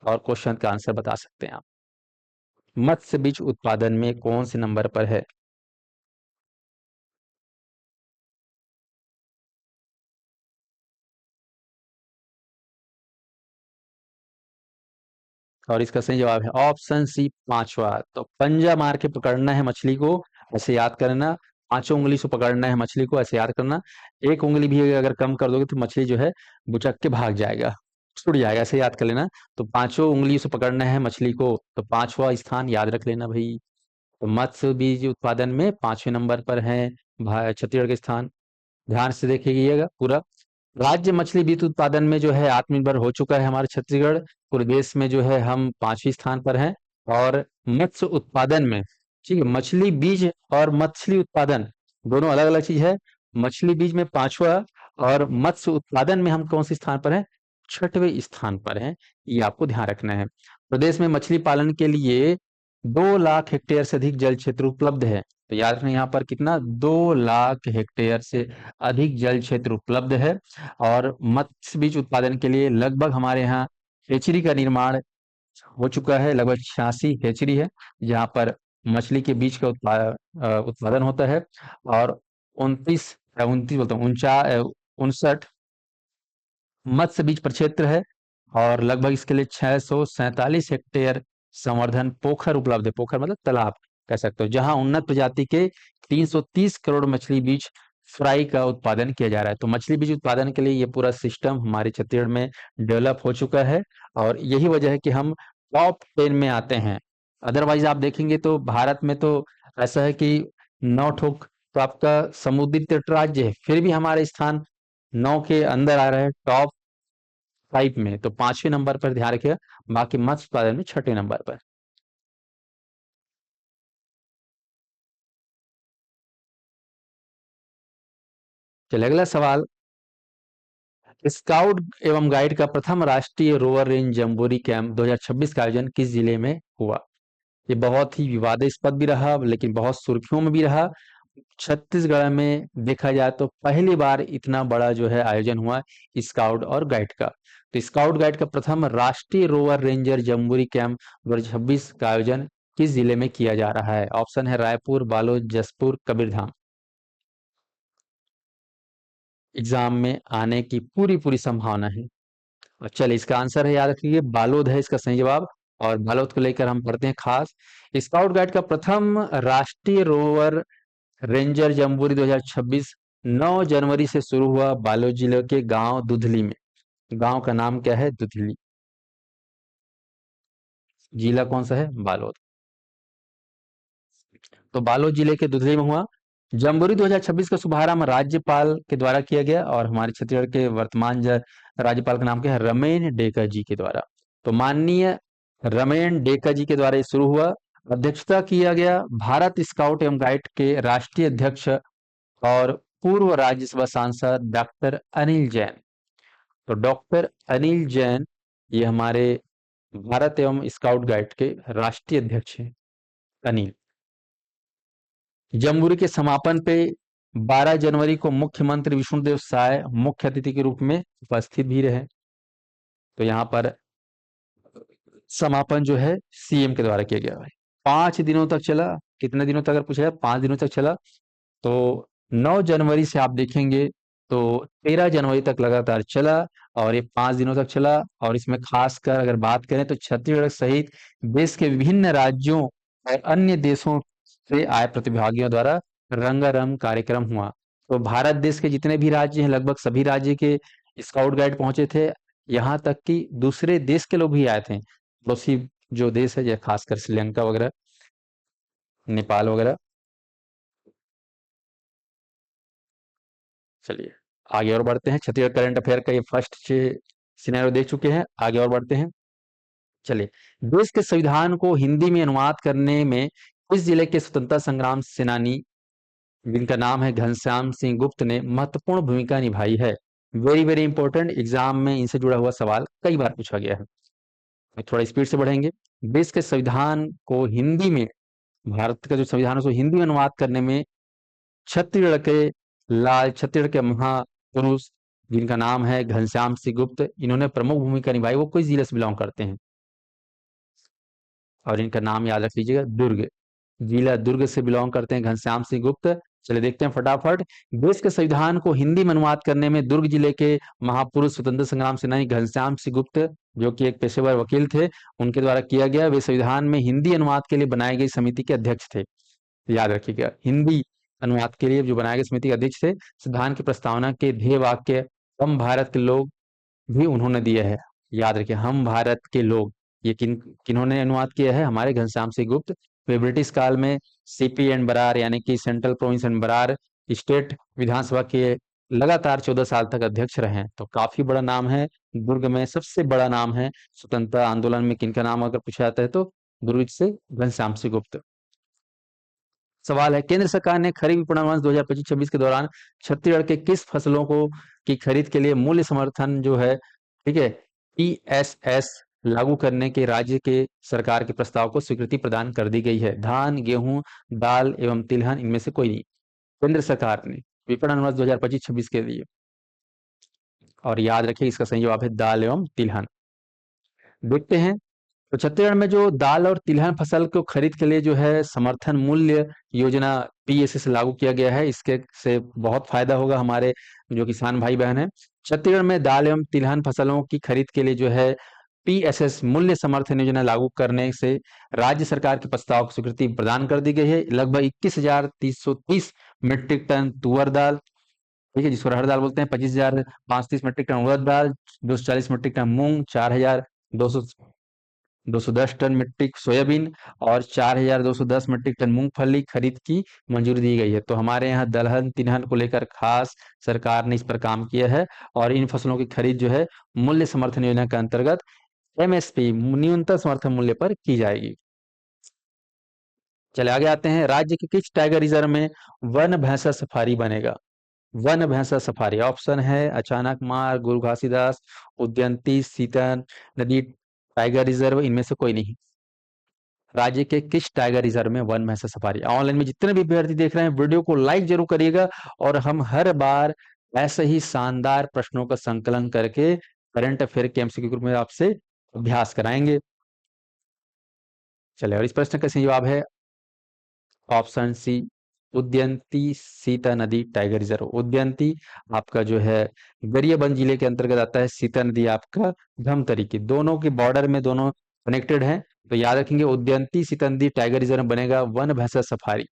और क्वेश्चन का आंसर बता सकते हैं आप। मत्स्य बीज उत्पादन में कौन से नंबर पर है? और इसका सही जवाब है ऑप्शन सी, पांचवा। तो पंजा मार के पकड़ना है मछली को, ऐसे याद करना। पांचों उंगली से पकड़ना है मछली को, ऐसे याद करना। एक उंगली भी अगर कम कर दोगे तो मछली जो है बुचक के भाग जाएगा, छूट जाएगा, ऐसे याद कर लेना। तो पांचों उंगली से पकड़ना है मछली को, तो पांचवा स्थान याद रख लेना भाई। तो मत्स्य बीज उत्पादन में पांचवें नंबर पर है छत्तीसगढ़ के स्थान। ध्यान से देखिएगा पूरा। राज्य मछली बीज उत्पादन में जो है आत्मनिर्भर हो चुका है हमारा छत्तीसगढ़। पूरे देश में जो है हम 5वें स्थान पर हैं। और मत्स्य उत्पादन में, ठीक है, मछली बीज और मछली उत्पादन दोनों अलग अलग चीज है। मछली बीज में 5वां, और मत्स्य उत्पादन में हम कौन से स्थान पर हैं? 6वें स्थान पर हैं। ये आपको ध्यान रखना है। प्रदेश में मछली पालन के लिए 2 लाख हेक्टेयर से अधिक जल क्षेत्र उपलब्ध है। तो याद रखना यहाँ पर कितना, 2 लाख हेक्टेयर से अधिक जल क्षेत्र उपलब्ध है। और मत्स्य बीज उत्पादन के लिए लगभग हमारे यहाँ हेचरी का निर्माण हो चुका है। लगभग 86 हेचरी है जहाँ पर मछली के बीज का उत्पादन होता है। और 29 बोलता हूँ 59 मत्स्य बीज प्रक्षेत्र है। और लगभग इसके लिए 647 हेक्टेयर संवर्धन पोखर उपलब्ध है। पोखर मतलब तालाब कह सकते हो, जहां उन्नत प्रजाति के 330 करोड़ मछली बीज फ्राई का उत्पादन किया जा रहा है। तो मछली बीज उत्पादन के लिए ये पूरा सिस्टम हमारे छत्तीसगढ़ में डेवलप हो चुका है। और यही वजह है कि हम टॉप 10 में आते हैं। अदरवाइज आप देखेंगे तो भारत में तो ऐसा है कि 9 ठोक तो आपका समुद्री तट राज्य है, फिर भी हमारे स्थान 9 के अंदर आ रहे हैं टॉप 5 में। तो 5वें नंबर पर ध्यान रखिएगा। बाकी मत्स्य उत्पादन में 6ठे नंबर पर। चलिए अगला सवाल। स्काउट एवं गाइड का प्रथम राष्ट्रीय रोवर रेंज जम्बोरी कैंप 2026 का आयोजन किस जिले में हुआ? ये बहुत ही विवादास्पद भी रहा, लेकिन बहुत सुर्खियों में भी रहा। छत्तीसगढ़ में देखा जाए तो पहली बार इतना बड़ा जो है आयोजन हुआ स्काउट और गाइड का। तो स्काउट गाइड का प्रथम राष्ट्रीय रोवर रेंजर जम्बूरी कैंप 2026 का आयोजन किस जिले में किया जा रहा है? ऑप्शन है रायपुर, बालोद, जसपुर, कबीरधाम। एग्जाम में आने की पूरी पूरी संभावना है। और चलिए इसका आंसर है, याद रखिए, बालोद है इसका सही जवाब। और बालोद को लेकर हम पढ़ते हैं खास। स्काउट गाइड का प्रथम राष्ट्रीय रोवर रेंजर जम्बूरी 2026 9 जनवरी से शुरू हुआ बालोद जिले के गांव दुधली में। गांव का नाम क्या है? दुधली। जिला कौन सा है? बालोद। तो बालोद जिले के दुधली में हुआ। जम्बूरी 2026 का शुभारंभ राज्यपाल के द्वारा किया गया। और हमारे छत्तीसगढ़ के वर्तमान राज्यपाल का नाम क्या है? रमेन डेका जी के द्वारा। तो माननीय रमेन डेका जी के द्वारा ये शुरू हुआ। अध्यक्षता किया गया भारत स्काउट एवं गाइड के राष्ट्रीय अध्यक्ष और पूर्व राज्यसभा सांसद डॉक्टर अनिल जैन। तो डॉक्टर अनिल जैन ये हमारे भारत एवं स्काउट गाइड के राष्ट्रीय अध्यक्ष हैं, अनिल। जम्बूरी के समापन पे 12 जनवरी को मुख्यमंत्री विष्णुदेव साय मुख्य अतिथि के रूप में उपस्थित भी रहे। तो यहाँ पर समापन जो है सीएम के द्वारा किया गया है। 5 दिनों तक चला। कितने दिनों तक अगर पूछा जाए? 5 दिनों तक चला। तो 9 जनवरी से आप देखेंगे तो 13 जनवरी तक लगातार चला। और ये 5 दिनों तक चला। और इसमें खासकर अगर बात करें तो छत्तीसगढ़ सहित देश के विभिन्न राज्यों और अन्य देशों से आए प्रतिभागियों द्वारा रंगारंग कार्यक्रम हुआ। तो भारत देश के जितने भी राज्य हैं लगभग सभी राज्य के स्काउट गाइड पहुंचे थे। यहाँ तक कि दूसरे देश के लोग भी आए थे, पड़ोसी जो देश है, खासकर श्रीलंका वगैरह, नेपाल वगैरह। चलिए आगे और बढ़ते हैं। छत्तीसगढ़ करंट अफेयर का ये फर्स्ट सिनेरियो देख चुके हैं, आगे और बढ़ते हैं। चलिए, देश के संविधान को हिंदी में अनुवाद करने में इस जिले के स्वतंत्रता संग्राम सेनानी जिनका नाम है घनश्याम सिंह गुप्त ने महत्वपूर्ण भूमिका निभाई है। वेरी वेरी इंपॉर्टेंट, एग्जाम में इनसे जुड़ा हुआ सवाल कई बार पूछा गया है। तो थोड़ा स्पीड से बढ़ेंगे। देश के संविधान को हिंदी में, भारत का जो संविधान है उसको हिंदी में अनुवाद करने में छत्तीसगढ़ के छत्तीसगढ़ के महापुरुष जिनका नाम है घनश्याम सिंह गुप्त, इन्होंने प्रमुख भूमिका निभाई। वो किस जिले से बिलोंग करते हैं? और इनका नाम याद रख लीजिएगा, दुर्ग। जिला दुर्ग से बिलोंग करते हैं घनश्याम सिंह गुप्त। चलिए देखते हैं फटाफट। देश के संविधान को हिंदी में अनुवाद करने में दुर्ग जिले के महापुरुष स्वतंत्र संग्राम सेनानी घनश्याम सिंह गुप्त, जो कि एक पेशेवर वकील थे, उनके द्वारा किया गया। वे संविधान में हिंदी अनुवाद के लिए बनाई गई समिति के अध्यक्ष थे। याद रखिएगा, हिंदी अनुवाद के लिए जो बनाए गए समिति के अध्यक्ष थे। संविधान की प्रस्तावना के ध्येय वाक्य हम भारत के लोग भी उन्होंने दिए है। याद रखिए, हम भारत के लोग, ये किन्होंने अनुवाद किया है? हमारे घनश्याम सिंह गुप्त। वे ब्रिटिश काल में सीपी एंड बरार यानी कि Central Province and Berar state विधानसभा के लगातार 14 साल तक अध्यक्ष रहे हैं। तो काफी बड़ा नाम है। दुर्ग में सबसे बड़ा नाम है स्वतंत्रता आंदोलन में किनका नाम अगर पूछा जाता है तो दुर्ग से घनश्याम सिंह गुप्त। सवाल है, केंद्र सरकार ने खरीफ विपणन वर्ष 2025-26 के दौरान छत्तीसगढ़ के किस फसलों को की खरीद के लिए मूल्य समर्थन जो है, ठीक है, पीएसएस लागू करने के राज्य के सरकार के प्रस्ताव को स्वीकृति प्रदान कर दी गई है? धान, गेहूं, दाल एवं तिलहन इनमें से कोई नहीं। केंद्र सरकार ने विपणन वर्ष 2025-26 के लिए। और याद रखिए, इसका सही जवाब है दाल एवं तिलहन। देखते हैं, तो छत्तीसगढ़ में जो दाल और तिलहन फसल को खरीद के लिए जो है समर्थन मूल्य योजना पीएसएस लागू किया गया है। इसके से बहुत फायदा होगा हमारे जो किसान भाई बहन हैं। छत्तीसगढ़ में दाल एवं तिलहन फसलों की खरीद के लिए जो है पीएसएस मूल्य समर्थन योजना लागू करने से राज्य सरकार के प्रस्ताव को स्वीकृति प्रदान कर दी गई है। लगभग 21,330 मीट्रिक टन तुअर दाल, ठीक है, जिसको अरहर दाल बोलते हैं, 25,530 मीट्रिक टन उड़द दाल, 240 मीट्रिक टन मूंग, 4,210 टन मीट्रिक सोयाबीन और 4,210 मीट्रिक टन मूंगफली खरीद की मंजूरी दी गई है। तो हमारे यहाँ दलहन तिलहन को लेकर खास सरकार ने इस पर काम किया है और इन फसलों की खरीद जो है मूल्य समर्थन योजना के अंतर्गत एमएसपी न्यूनतम समर्थन मूल्य पर की जाएगी। चले आगे आते हैं, राज्य के किस टाइगर रिजर्व में वन भैंसा सफारी बनेगा? वन भैंसा सफारी ऑप्शन है अचानक मार, गुरु घासीदास, उदयंती, सीता नदी टाइगर रिजर्व, इनमें से कोई नहीं। राज्य के किस टाइगर रिजर्व में वन भैंसा सफारी? ऑनलाइन में जितने भी विद्यार्थी देख रहे हैं वीडियो को लाइक जरूर करिएगा और हम हर बार ऐसे ही शानदार प्रश्नों का संकलन करके करंट अफेयर के एमसीक्यू ग्रुप में आपसे अभ्यास कराएंगे। चलिए, और इस प्रश्न का सही जवाब है ऑप्शन सी, उदयंती सीता नदी टाइगर रिजर्व। उदयंती आपका जो है गरियाबंद जिले के अंतर्गत आता है, सीता नदी आपका धमतरी की, दोनों के बॉर्डर में दोनों कनेक्टेड हैं। तो याद रखेंगे उदयंती सीता नदी टाइगर रिजर्व बनेगा वन भैंसा सफारी।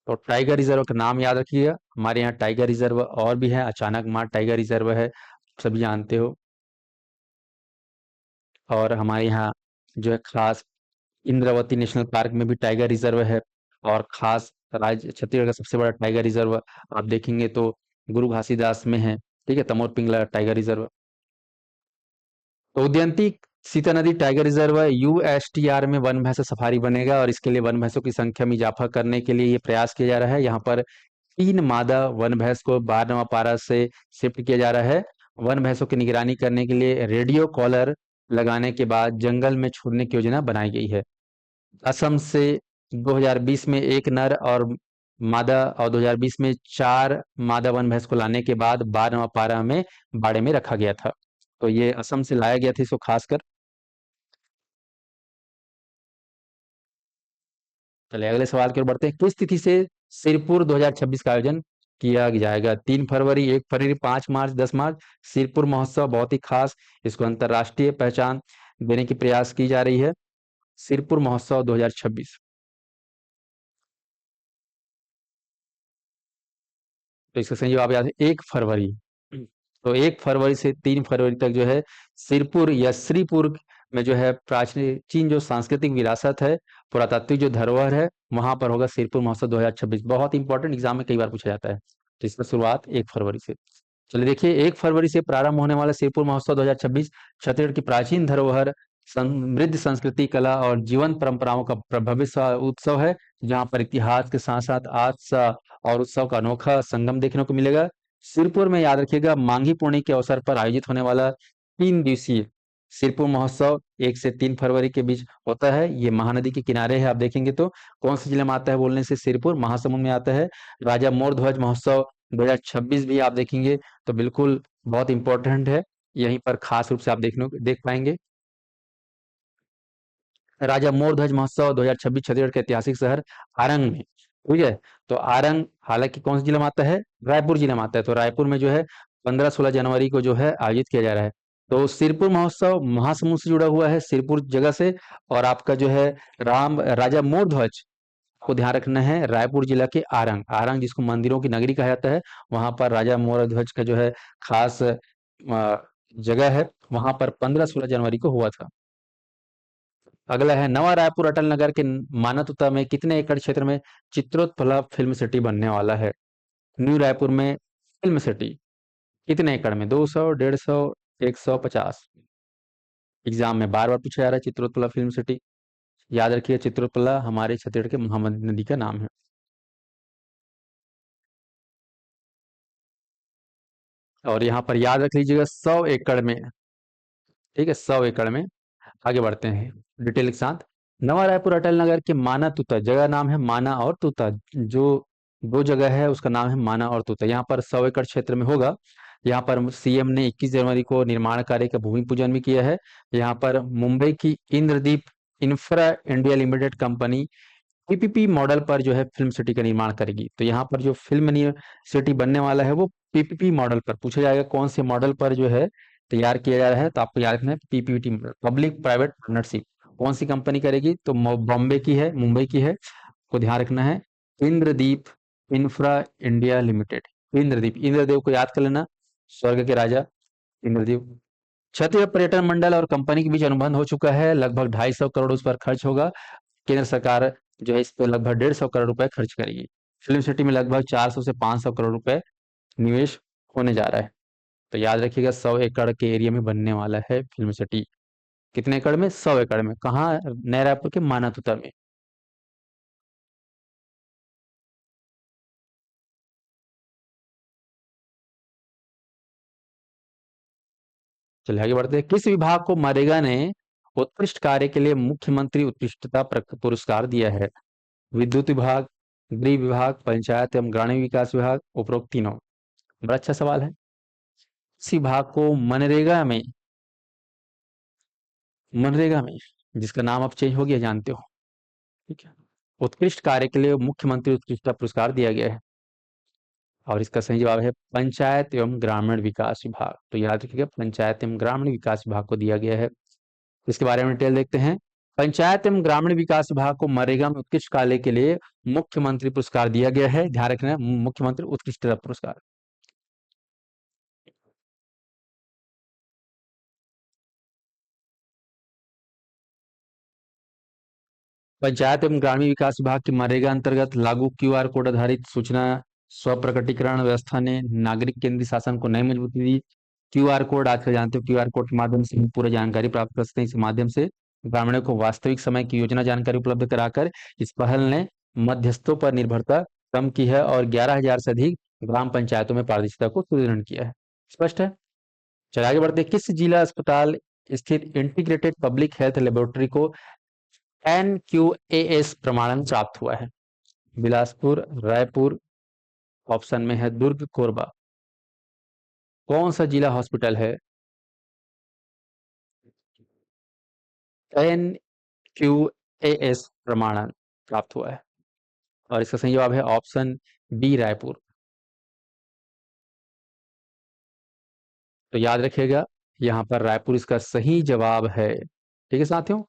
तो टाइगर रिजर्व का नाम याद रखिएगा। हमारे यहाँ टाइगर रिजर्व और भी है, अचानक मार टाइगर रिजर्व है, सभी जानते हो। और हमारे यहाँ जो है खास इंद्रावती नेशनल पार्क में भी टाइगर रिजर्व है। और खास राज्य छत्तीसगढ़ का सबसे बड़ा टाइगर रिजर्व आप देखेंगे तो गुरु घासीदास में है, ठीक है, तमोर पिंगला टाइगर रिजर्व। तो उदयंती सीता नदी टाइगर रिजर्व यूएसटीआर में वन भैंसा सफारी बनेगा और इसके लिए वन भैंसों की संख्या में इजाफा करने के लिए ये प्रयास किया जा रहा है। यहाँ पर 3 मादा वन भैंस को 12वां पारा से शिफ्ट किया जा रहा है। वन भैंसों की निगरानी करने के लिए रेडियो कॉलर लगाने के बाद जंगल में छोड़ने की योजना बनाई गई है। असम से 2020 में एक नर और मादा और 2020 में 4 मादा वन भैंस को लाने के बाद 12वां पारा में बाड़े में रखा गया था। तो ये असम से लाया गया था इसको खासकर। चलिए अगले सवाल की ओर बढ़ते हैं, किस तिथि से सिरपुर 2026 का आयोजन किया जाएगा? 3 फरवरी, 1 फरवरी, 5 मार्च, 10 मार्च। सिरपुर महोत्सव बहुत ही खास, इसको अंतर्राष्ट्रीय पहचान देने की प्रयास की जा रही है। सिरपुर महोत्सव 2026। तो इसका सही जवाब याद है 1 फरवरी। तो 1 फरवरी से 3 फरवरी तक जो है सिरपुर या श्रीपुर में जो है प्राचीन जो सांस्कृतिक विरासत है, पुरातात्विक जो धरोहर है, वहां पर होगा सिरपुर महोत्सव 2026। बहुत इंपॉर्टेंट, एग्जाम में कई बार पूछा जाता है। तो इसका शुरुआत 1 फरवरी से। चलिए देखिए, 1 फरवरी से प्रारंभ होने वाला सिरपुर महोत्सव 2026 छत्तीसगढ़ की प्राचीन धरोहर, समृद्ध संस्कृति, कला और जीवन परंपराओं का प्रभावित उत्सव है, जहां पर इतिहास के साथ साथ आज और उत्सव का अनोखा संगम देखने को मिलेगा। सिरपुर में याद रखिएगा मांगी पूर्णिमा के अवसर पर आयोजित होने वाला 3 दिवसीय सिरपुर महोत्सव 1 से 3 फरवरी के बीच होता है। ये महानदी के किनारे है, आप देखेंगे तो कौन से जिले में आता है बोलने से सिरपुर महासमुंद में आता है। राजा मोर ध्वज महोत्सव 2026 भी आप देखेंगे तो बिल्कुल बहुत इंपॉर्टेंट है, यहीं पर खास रूप से आप देख पाएंगे। राजा मोर ध्वज महोत्सव 2026 छत्तीसगढ़ के ऐतिहासिक शहर आरंग में, ठीक है। तो आरंग हालांकि कौन से जिले में आता है? रायपुर जिले में आता है। तो रायपुर में जो है 15-16 जनवरी को जो है आयोजित किया जा रहा है। तो सिरपुर महोत्सव महासमुंद से जुड़ा हुआ है, सिरपुर जगह से। और आपका जो है राम राजा मोर ध्वज को ध्यान रखना है, रायपुर जिला के आरंग, आरंग जिसको मंदिरों की नगरी कहा जाता है, वहां पर राजा मोर ध्वज का जो है खास जगह है, वहां पर 15-16 जनवरी को हुआ था। अगला है नवा रायपुर अटल नगर के मानवता में कितने एकड़ क्षेत्र में चित्रोत्पला फिल्म सिटी बनने वाला है। न्यू रायपुर में फिल्म सिटी कितने एकड़ में, 200, 150, 150। एग्जाम में बार बार पूछा जा रहा है चित्रोत्पला फिल्म सिटी। याद रखिए चित्रोत्पला हमारे छत्तीसगढ़ के महानदी नदी का नाम है। और यहाँ पर याद रख लीजिएगा 100 एकड़ में, ठीक है, 100 एकड़ में। आगे बढ़ते हैं डिटेल के साथ। नवा रायपुर अटल नगर के माना तूता, जगह नाम है माना और तूता, जो दो जगह है उसका नाम है माना और तूता, यहाँ पर 100 एकड़ क्षेत्र में होगा। यहाँ पर सीएम ने 21 जनवरी को निर्माण कार्य का भूमि पूजन भी किया है। यहाँ पर मुंबई की Indradeep infra India limited company PPP model पर जो है फिल्म सिटी का निर्माण करेगी। तो यहाँ पर जो फिल्म सिटी बनने वाला है वो पीपीपी मॉडल पर पूछा जाएगा, कौन से मॉडल पर जो है तैयार किया जा रहा है, तो आपको याद रखना है PPP model, public private partnership. कौन सी कंपनी करेगी, तो बॉम्बे की है, मुंबई की है, को ध्यान रखना है। Indradeep infra India limited, Indradeep, Indradev को याद कर लेना, स्वर्ग के राजा इंद्रदीप। छत्तीसगढ़ पर्यटन मंडल और कंपनी के बीच अनुबंध हो चुका है, लगभग 250 करोड़ उस पर खर्च होगा। केंद्र सरकार जो है इस पे लगभग 150 करोड़ रुपए खर्च करेगी। फिल्म सिटी में लगभग 400 से 500 करोड़ रुपए निवेश होने जा रहा है। तो याद रखिएगा 100 एकड़ के एरिया में बनने वाला है फिल्म सिटी। कितने एकड़ में, 100 एकड़ में। कहाँ, नया रायपुर के मानातुता में। चलिए आगे बढ़ते हैं। किस विभाग को मनरेगा ने उत्कृष्ट कार्य के लिए मुख्यमंत्री उत्कृष्टता पुरस्कार दिया है। विद्युत विभाग, गृह विभाग, पंचायत एवं ग्रामीण विकास विभाग, उपरोक्त तीनों। बड़ा अच्छा सवाल है। इस विभाग को मनरेगा में जिसका नाम अब चेंज हो गया, जानते हो, ठीक है, उत्कृष्ट कार्य के लिए मुख्यमंत्री उत्कृष्टता पुरस्कार दिया गया है। और इसका सही जवाब है पंचायत एवं ग्रामीण विकास विभाग। तो याद रखिएगा पंचायत एवं ग्रामीण विकास विभाग को दिया गया है। इसके बारे में डिटेल देखते हैं। पंचायत एवं ग्रामीण विकास विभाग को मनरेगा में उत्कृष्ट कार्य के लिए मुख्यमंत्री पुरस्कार दिया गया है। ध्यान रखना, मुख्यमंत्री उत्कृष्टता पुरस्कार। पंचायत एवं ग्रामीण विकास विभाग की मनरेगा अंतर्गत लागू क्यूआर कोड आधारित सूचना स्वप्रकटीकरण व्यवस्था ने नागरिक केंद्रीय शासन को नई मजबूती दी। क्यूआर कोड आजकल जानते हो, क्यूआर कोड के माध्यम से हम पूरी जानकारी प्राप्त कर सकते हैं। इस माध्यम से ग्रामीणों को वास्तविक समय की योजना जानकारी उपलब्ध कराकर इस पहल ने मध्यस्थों पर निर्भरता कम की है और 11,000 से अधिक ग्राम पंचायतों में पारदर्शिता को सुदृढ़ किया है। स्पष्ट है। चलिए आगे बढ़ते हैं। किस जिला अस्पताल स्थित इंटीग्रेटेड पब्लिक हेल्थ लेबोरेटरी को NQAS प्रमाणन प्राप्त हुआ है। बिलासपुर, रायपुर, ऑप्शन में है दुर्ग, कोरबा। कौन सा जिला हॉस्पिटल है NQAS प्रमाणन प्राप्त हुआ है। और इसका सही जवाब है ऑप्शन बी, रायपुर। तो याद रखिएगा यहाँ पर रायपुर इसका सही जवाब है। ठीक है साथियों।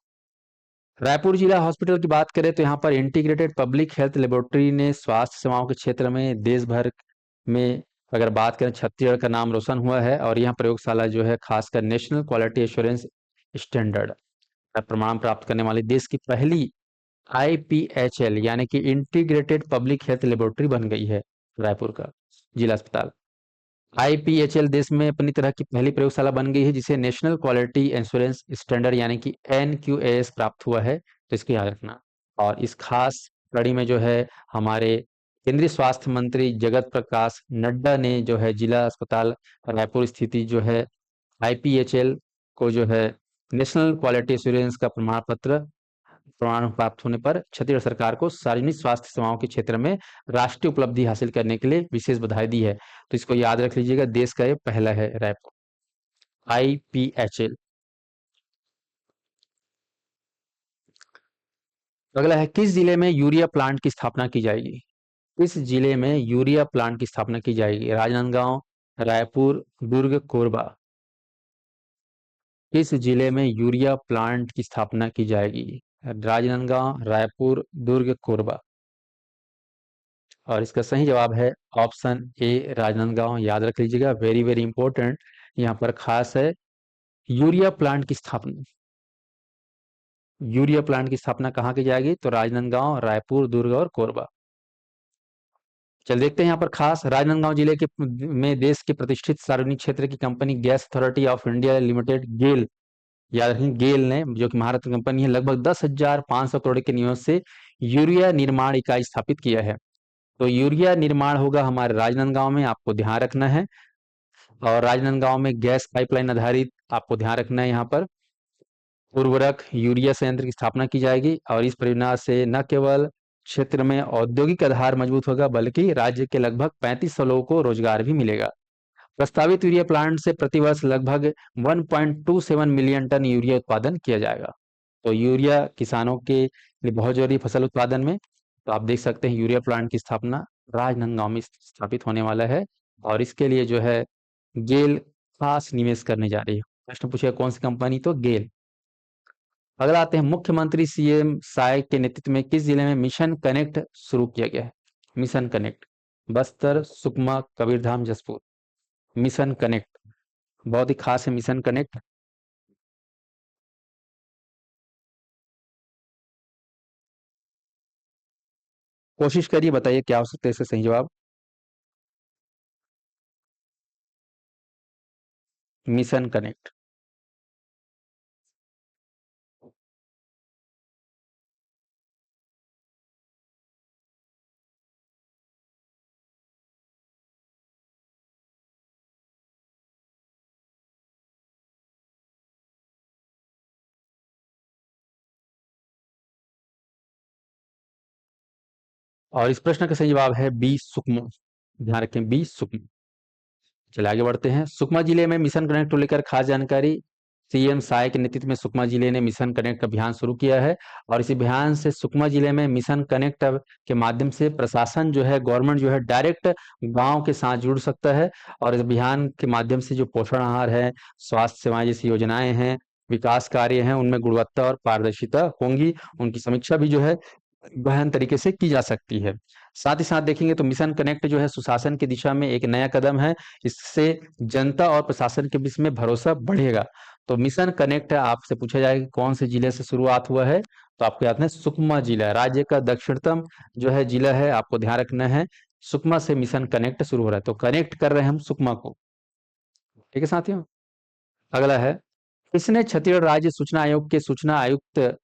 रायपुर जिला हॉस्पिटल की बात करें तो यहाँ पर इंटीग्रेटेड पब्लिक हेल्थ लेबोरेटरी ने स्वास्थ्य सेवाओं के क्षेत्र में देश भर में, अगर बात करें, छत्तीसगढ़ का नाम रोशन हुआ है। और यह प्रयोगशाला जो है खासकर नेशनल क्वालिटी एश्योरेंस स्टैंडर्ड का प्रमाण प्राप्त करने वाली देश की पहली IPHL यानी कि इंटीग्रेटेड पब्लिक हेल्थ लेबोरेटरी बन गई है रायपुर का जिला अस्पताल। IPHL देश में अपनी तरह की पहली प्रयोगशाला बन गई है जिसे नेशनल क्वालिटी इंश्योरेंस स्टैंडर्ड यानी कि NQAS प्राप्त हुआ है। तो इसको याद रखना। और इस खास कड़ी में जो है हमारे केंद्रीय स्वास्थ्य मंत्री जगत प्रकाश नड्डा ने जो है जिला अस्पताल रायपुर स्थिति जो है IPHL को जो है नेशनल क्वालिटी एश्योरेंस का प्रमाण प्राप्त होने पर छत्तीसगढ़ सरकार को सार्वजनिक स्वास्थ्य सेवाओं के क्षेत्र में राष्ट्रीय उपलब्धि हासिल करने के लिए विशेष बधाई दी है। तो इसको याद रख लीजिएगा, देश का ये पहला है रायपुर IPHL। अगला है किस जिले में यूरिया प्लांट की स्थापना की जाएगी। किस जिले में यूरिया प्लांट की स्थापना की जाएगी। राजनांदगांव, रायपुर, दुर्ग, कोरबा। किस जिले में यूरिया प्लांट की स्थापना की जाएगी? राजनांदगांव, रायपुर, दुर्ग, कोरबा। और इसका सही जवाब है ऑप्शन ए राजनांदगांव। याद रख लीजिएगा, वेरी वेरी इंपॉर्टेंट। यहाँ पर खास है यूरिया प्लांट की स्थापना। यूरिया प्लांट की स्थापना कहाँ की जाएगी? तो राजनांदगांव, रायपुर, दुर्ग और कोरबा। चल देखते हैं यहाँ पर खास राजनांदगांव जिले के में देश के प्रतिष्ठित सार्वजनिक क्षेत्र की company Gas Authority of India Limited GAIL, याद रखें गेल ने, जो कि महाराष्ट्र कंपनी है, लगभग 10,500 करोड़ के निवेश से यूरिया निर्माण इकाई स्थापित किया है। तो यूरिया निर्माण होगा हमारे राजनांदगांव में, आपको ध्यान रखना है। और राजनांदगांव में गैस पाइपलाइन आधारित आपको ध्यान रखना है यहाँ पर उर्वरक यूरिया संयंत्र की स्थापना की जाएगी। और इस परियोजना से न केवल क्षेत्र में औद्योगिक आधार मजबूत होगा, बल्कि राज्य के लगभग 3500 लोगों को रोजगार भी मिलेगा। प्रस्तावित यूरिया प्लांट से प्रतिवर्ष लगभग 1.27 मिलियन टन यूरिया उत्पादन किया जाएगा। तो यूरिया किसानों के लिए बहुत जरूरी फसल उत्पादन में। तो आप देख सकते हैं यूरिया प्लांट की स्थापना राजनांदगांव में स्थापित होने वाला है। और इसके लिए जो है गेल खास निवेश करने जा रही है। प्रश्न पूछेगा कौन सी कंपनी? तो गेल। अगला आते हैं मुख्यमंत्री सीएम साय के नेतृत्व में किस जिले में मिशन कनेक्ट शुरू किया गया है? Mission connect Bastar, Sukma, Kabirdham, Jashpur. Mission connect बहुत ही खास है। मिशन कनेक्ट कोशिश करिए, बताइए क्या हो सकता है इसका सही जवाब। Mission connect. और इस प्रश्न का सही जवाब है बी सुकमा। ध्यान रखें बी सुकमा। चलिए आगे बढ़ते हैं। सुकमा जिले में मिशन कनेक्ट को लेकर खास जानकारी। सीएम साय के नेतृत्व में सुकमा जिले ने मिशन कनेक्ट अभियान शुरू किया है। और इस अभियान से सुकमा जिले में मिशन कनेक्ट के माध्यम से प्रशासन जो है, गवर्नमेंट जो है, डायरेक्ट गांव के साथ जुड़ सकता है। और इस अभियान के माध्यम से जो पोषण आहार है, स्वास्थ्य सेवाएं जैसी योजनाएं हैं, विकास कार्य हैं, उनमें गुणवत्ता और पारदर्शिता होंगी। उनकी समीक्षा भी जो है गहन तरीके से की जा सकती है। साथ ही साथ देखेंगे तो मिशन कनेक्ट जो है सुशासन की दिशा में एक नया कदम है। इससे जनता और प्रशासन के बीच में भरोसा बढ़ेगा। तो मिशन कनेक्ट आपसे पूछा जाएगा कि कौन से जिले से शुरुआत हुआ है? तो आपको याद है सुकमा जिला, राज्य का दक्षिणतम जो है जिला है, आपको ध्यान रखना है। सुकमा से मिशन कनेक्ट शुरू हो रहा है, तो कनेक्ट कर रहे हैं हम सुकमा को। ठीक है साथियों। अगला है किसने छत्तीसगढ़ राज्य सूचना आयोग के सूचना आयुक्त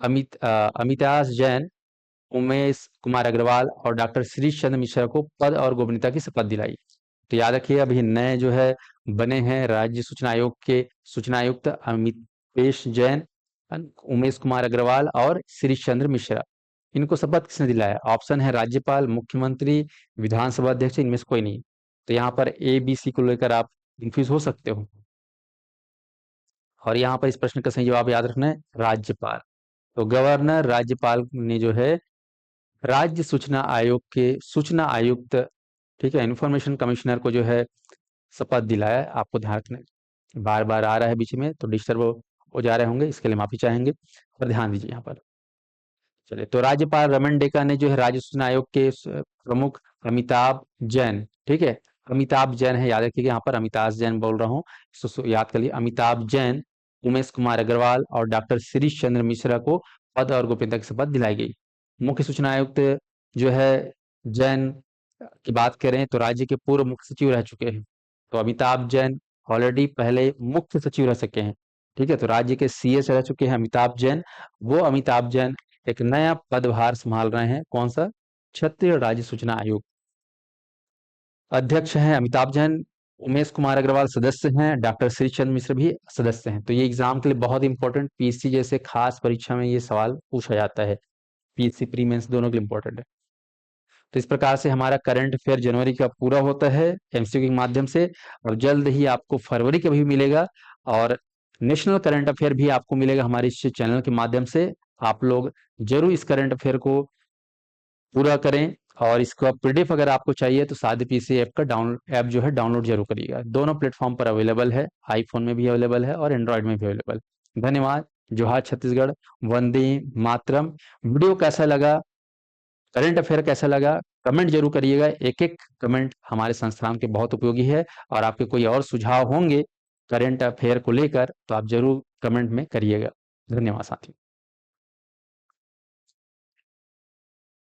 अमिताभ जैन, उमेश कुमार अग्रवाल और डॉक्टर श्रीश चंद्र मिश्रा को पद और गोपनीयता की शपथ दिलाई? तो याद रखिए अभी नए जो है बने हैं राज्य सूचना आयोग के सूचना आयुक्त अमितेश जैन, उमेश कुमार अग्रवाल और श्रीश चंद्र मिश्रा। इनको शपथ किसने दिलाया? ऑप्शन है राज्यपाल, मुख्यमंत्री, विधानसभा अध्यक्ष, इनमें से कोई नहीं। तो यहाँ पर ए बी सी को लेकर आप कंफ्यूज हो सकते हो। और यहाँ पर इस प्रश्न का सही जवाब याद रखना है राज्यपाल। तो गवर्नर राज्यपाल ने जो है राज्य सूचना आयोग के सूचना आयुक्त, ठीक है, इंफॉर्मेशन कमिश्नर को जो है शपथ दिलाया। आपको ध्यान रखना है। बार बार आ रहा है बीच में तो डिस्टर्ब हो जा रहे होंगे, इसके लिए माफी चाहेंगे, पर ध्यान दीजिए यहाँ पर। चलिए, तो राज्यपाल रमन डेका ने जो है राज्य सूचना आयोग के प्रमुख अमिताभ जैन, ठीक है, अमिताभ जैन है, याद रखिएगा यहाँ पर अमिताभ जैन बोल रहा हूँ, इसको याद कर लिए। अमिताभ जैन, उमेश कुमार अग्रवाल और डॉक्टर श्रीश चंद्र मिश्रा को पद और गोपनीयता की शपथ दिलाई गई। मुख्य सूचना आयुक्त जो है जैन की बात करें तो राज्य के पूर्व मुख्य सचिव रह चुके हैं। तो अमिताभ जैन ऑलरेडी पहले मुख्य सचिव रह सके हैं। ठीक है, तो राज्य के सीएस रह चुके हैं अमिताभ जैन। वो अमिताभ जैन एक नया पदभार संभाल रहे हैं, कौन सा? छत्तीसगढ़ राज्य सूचना आयोग। अध्यक्ष हैं अमिताभ जैन, उमेश कुमार अग्रवाल सदस्य हैं, डॉक्टर श्रीचंद मिश्र भी सदस्य हैं। तो ये एग्जाम के लिए बहुत इंपॉर्टेंट, पीसी जैसे खास परीक्षा में ये सवाल पूछा जाता है। पीसी प्री मेंस दोनों के लिए इंपॉर्टेंट है। तो इस प्रकार से हमारा करंट अफेयर जनवरी का पूरा होता है एमसीक्यू के माध्यम से। और जल्द ही आपको फरवरी का भी मिलेगा और नेशनल करंट अफेयर भी आपको मिलेगा हमारे इस चैनल के माध्यम से। आप लोग जरूर इस करंट अफेयर को पूरा करें और इसका पीडीएफ अगर आपको चाहिए तो सादी पीसी ऐप का ऐप जो है डाउनलोड जरूर करिएगा। दोनों प्लेटफॉर्म पर अवेलेबल है, आईफोन में भी अवेलेबल है और एंड्रॉयड में भी अवेलेबल। धन्यवाद। जोहार छत्तीसगढ़, वंदे मातरम। वीडियो कैसा लगा, करंट अफेयर कैसा लगा, कमेंट जरूर करिएगा। एक एक कमेंट हमारे संस्थान के बहुत उपयोगी है। और आपके कोई और सुझाव होंगे करंट अफेयर को लेकर तो आप जरूर कमेंट में करिएगा। धन्यवाद साथियों।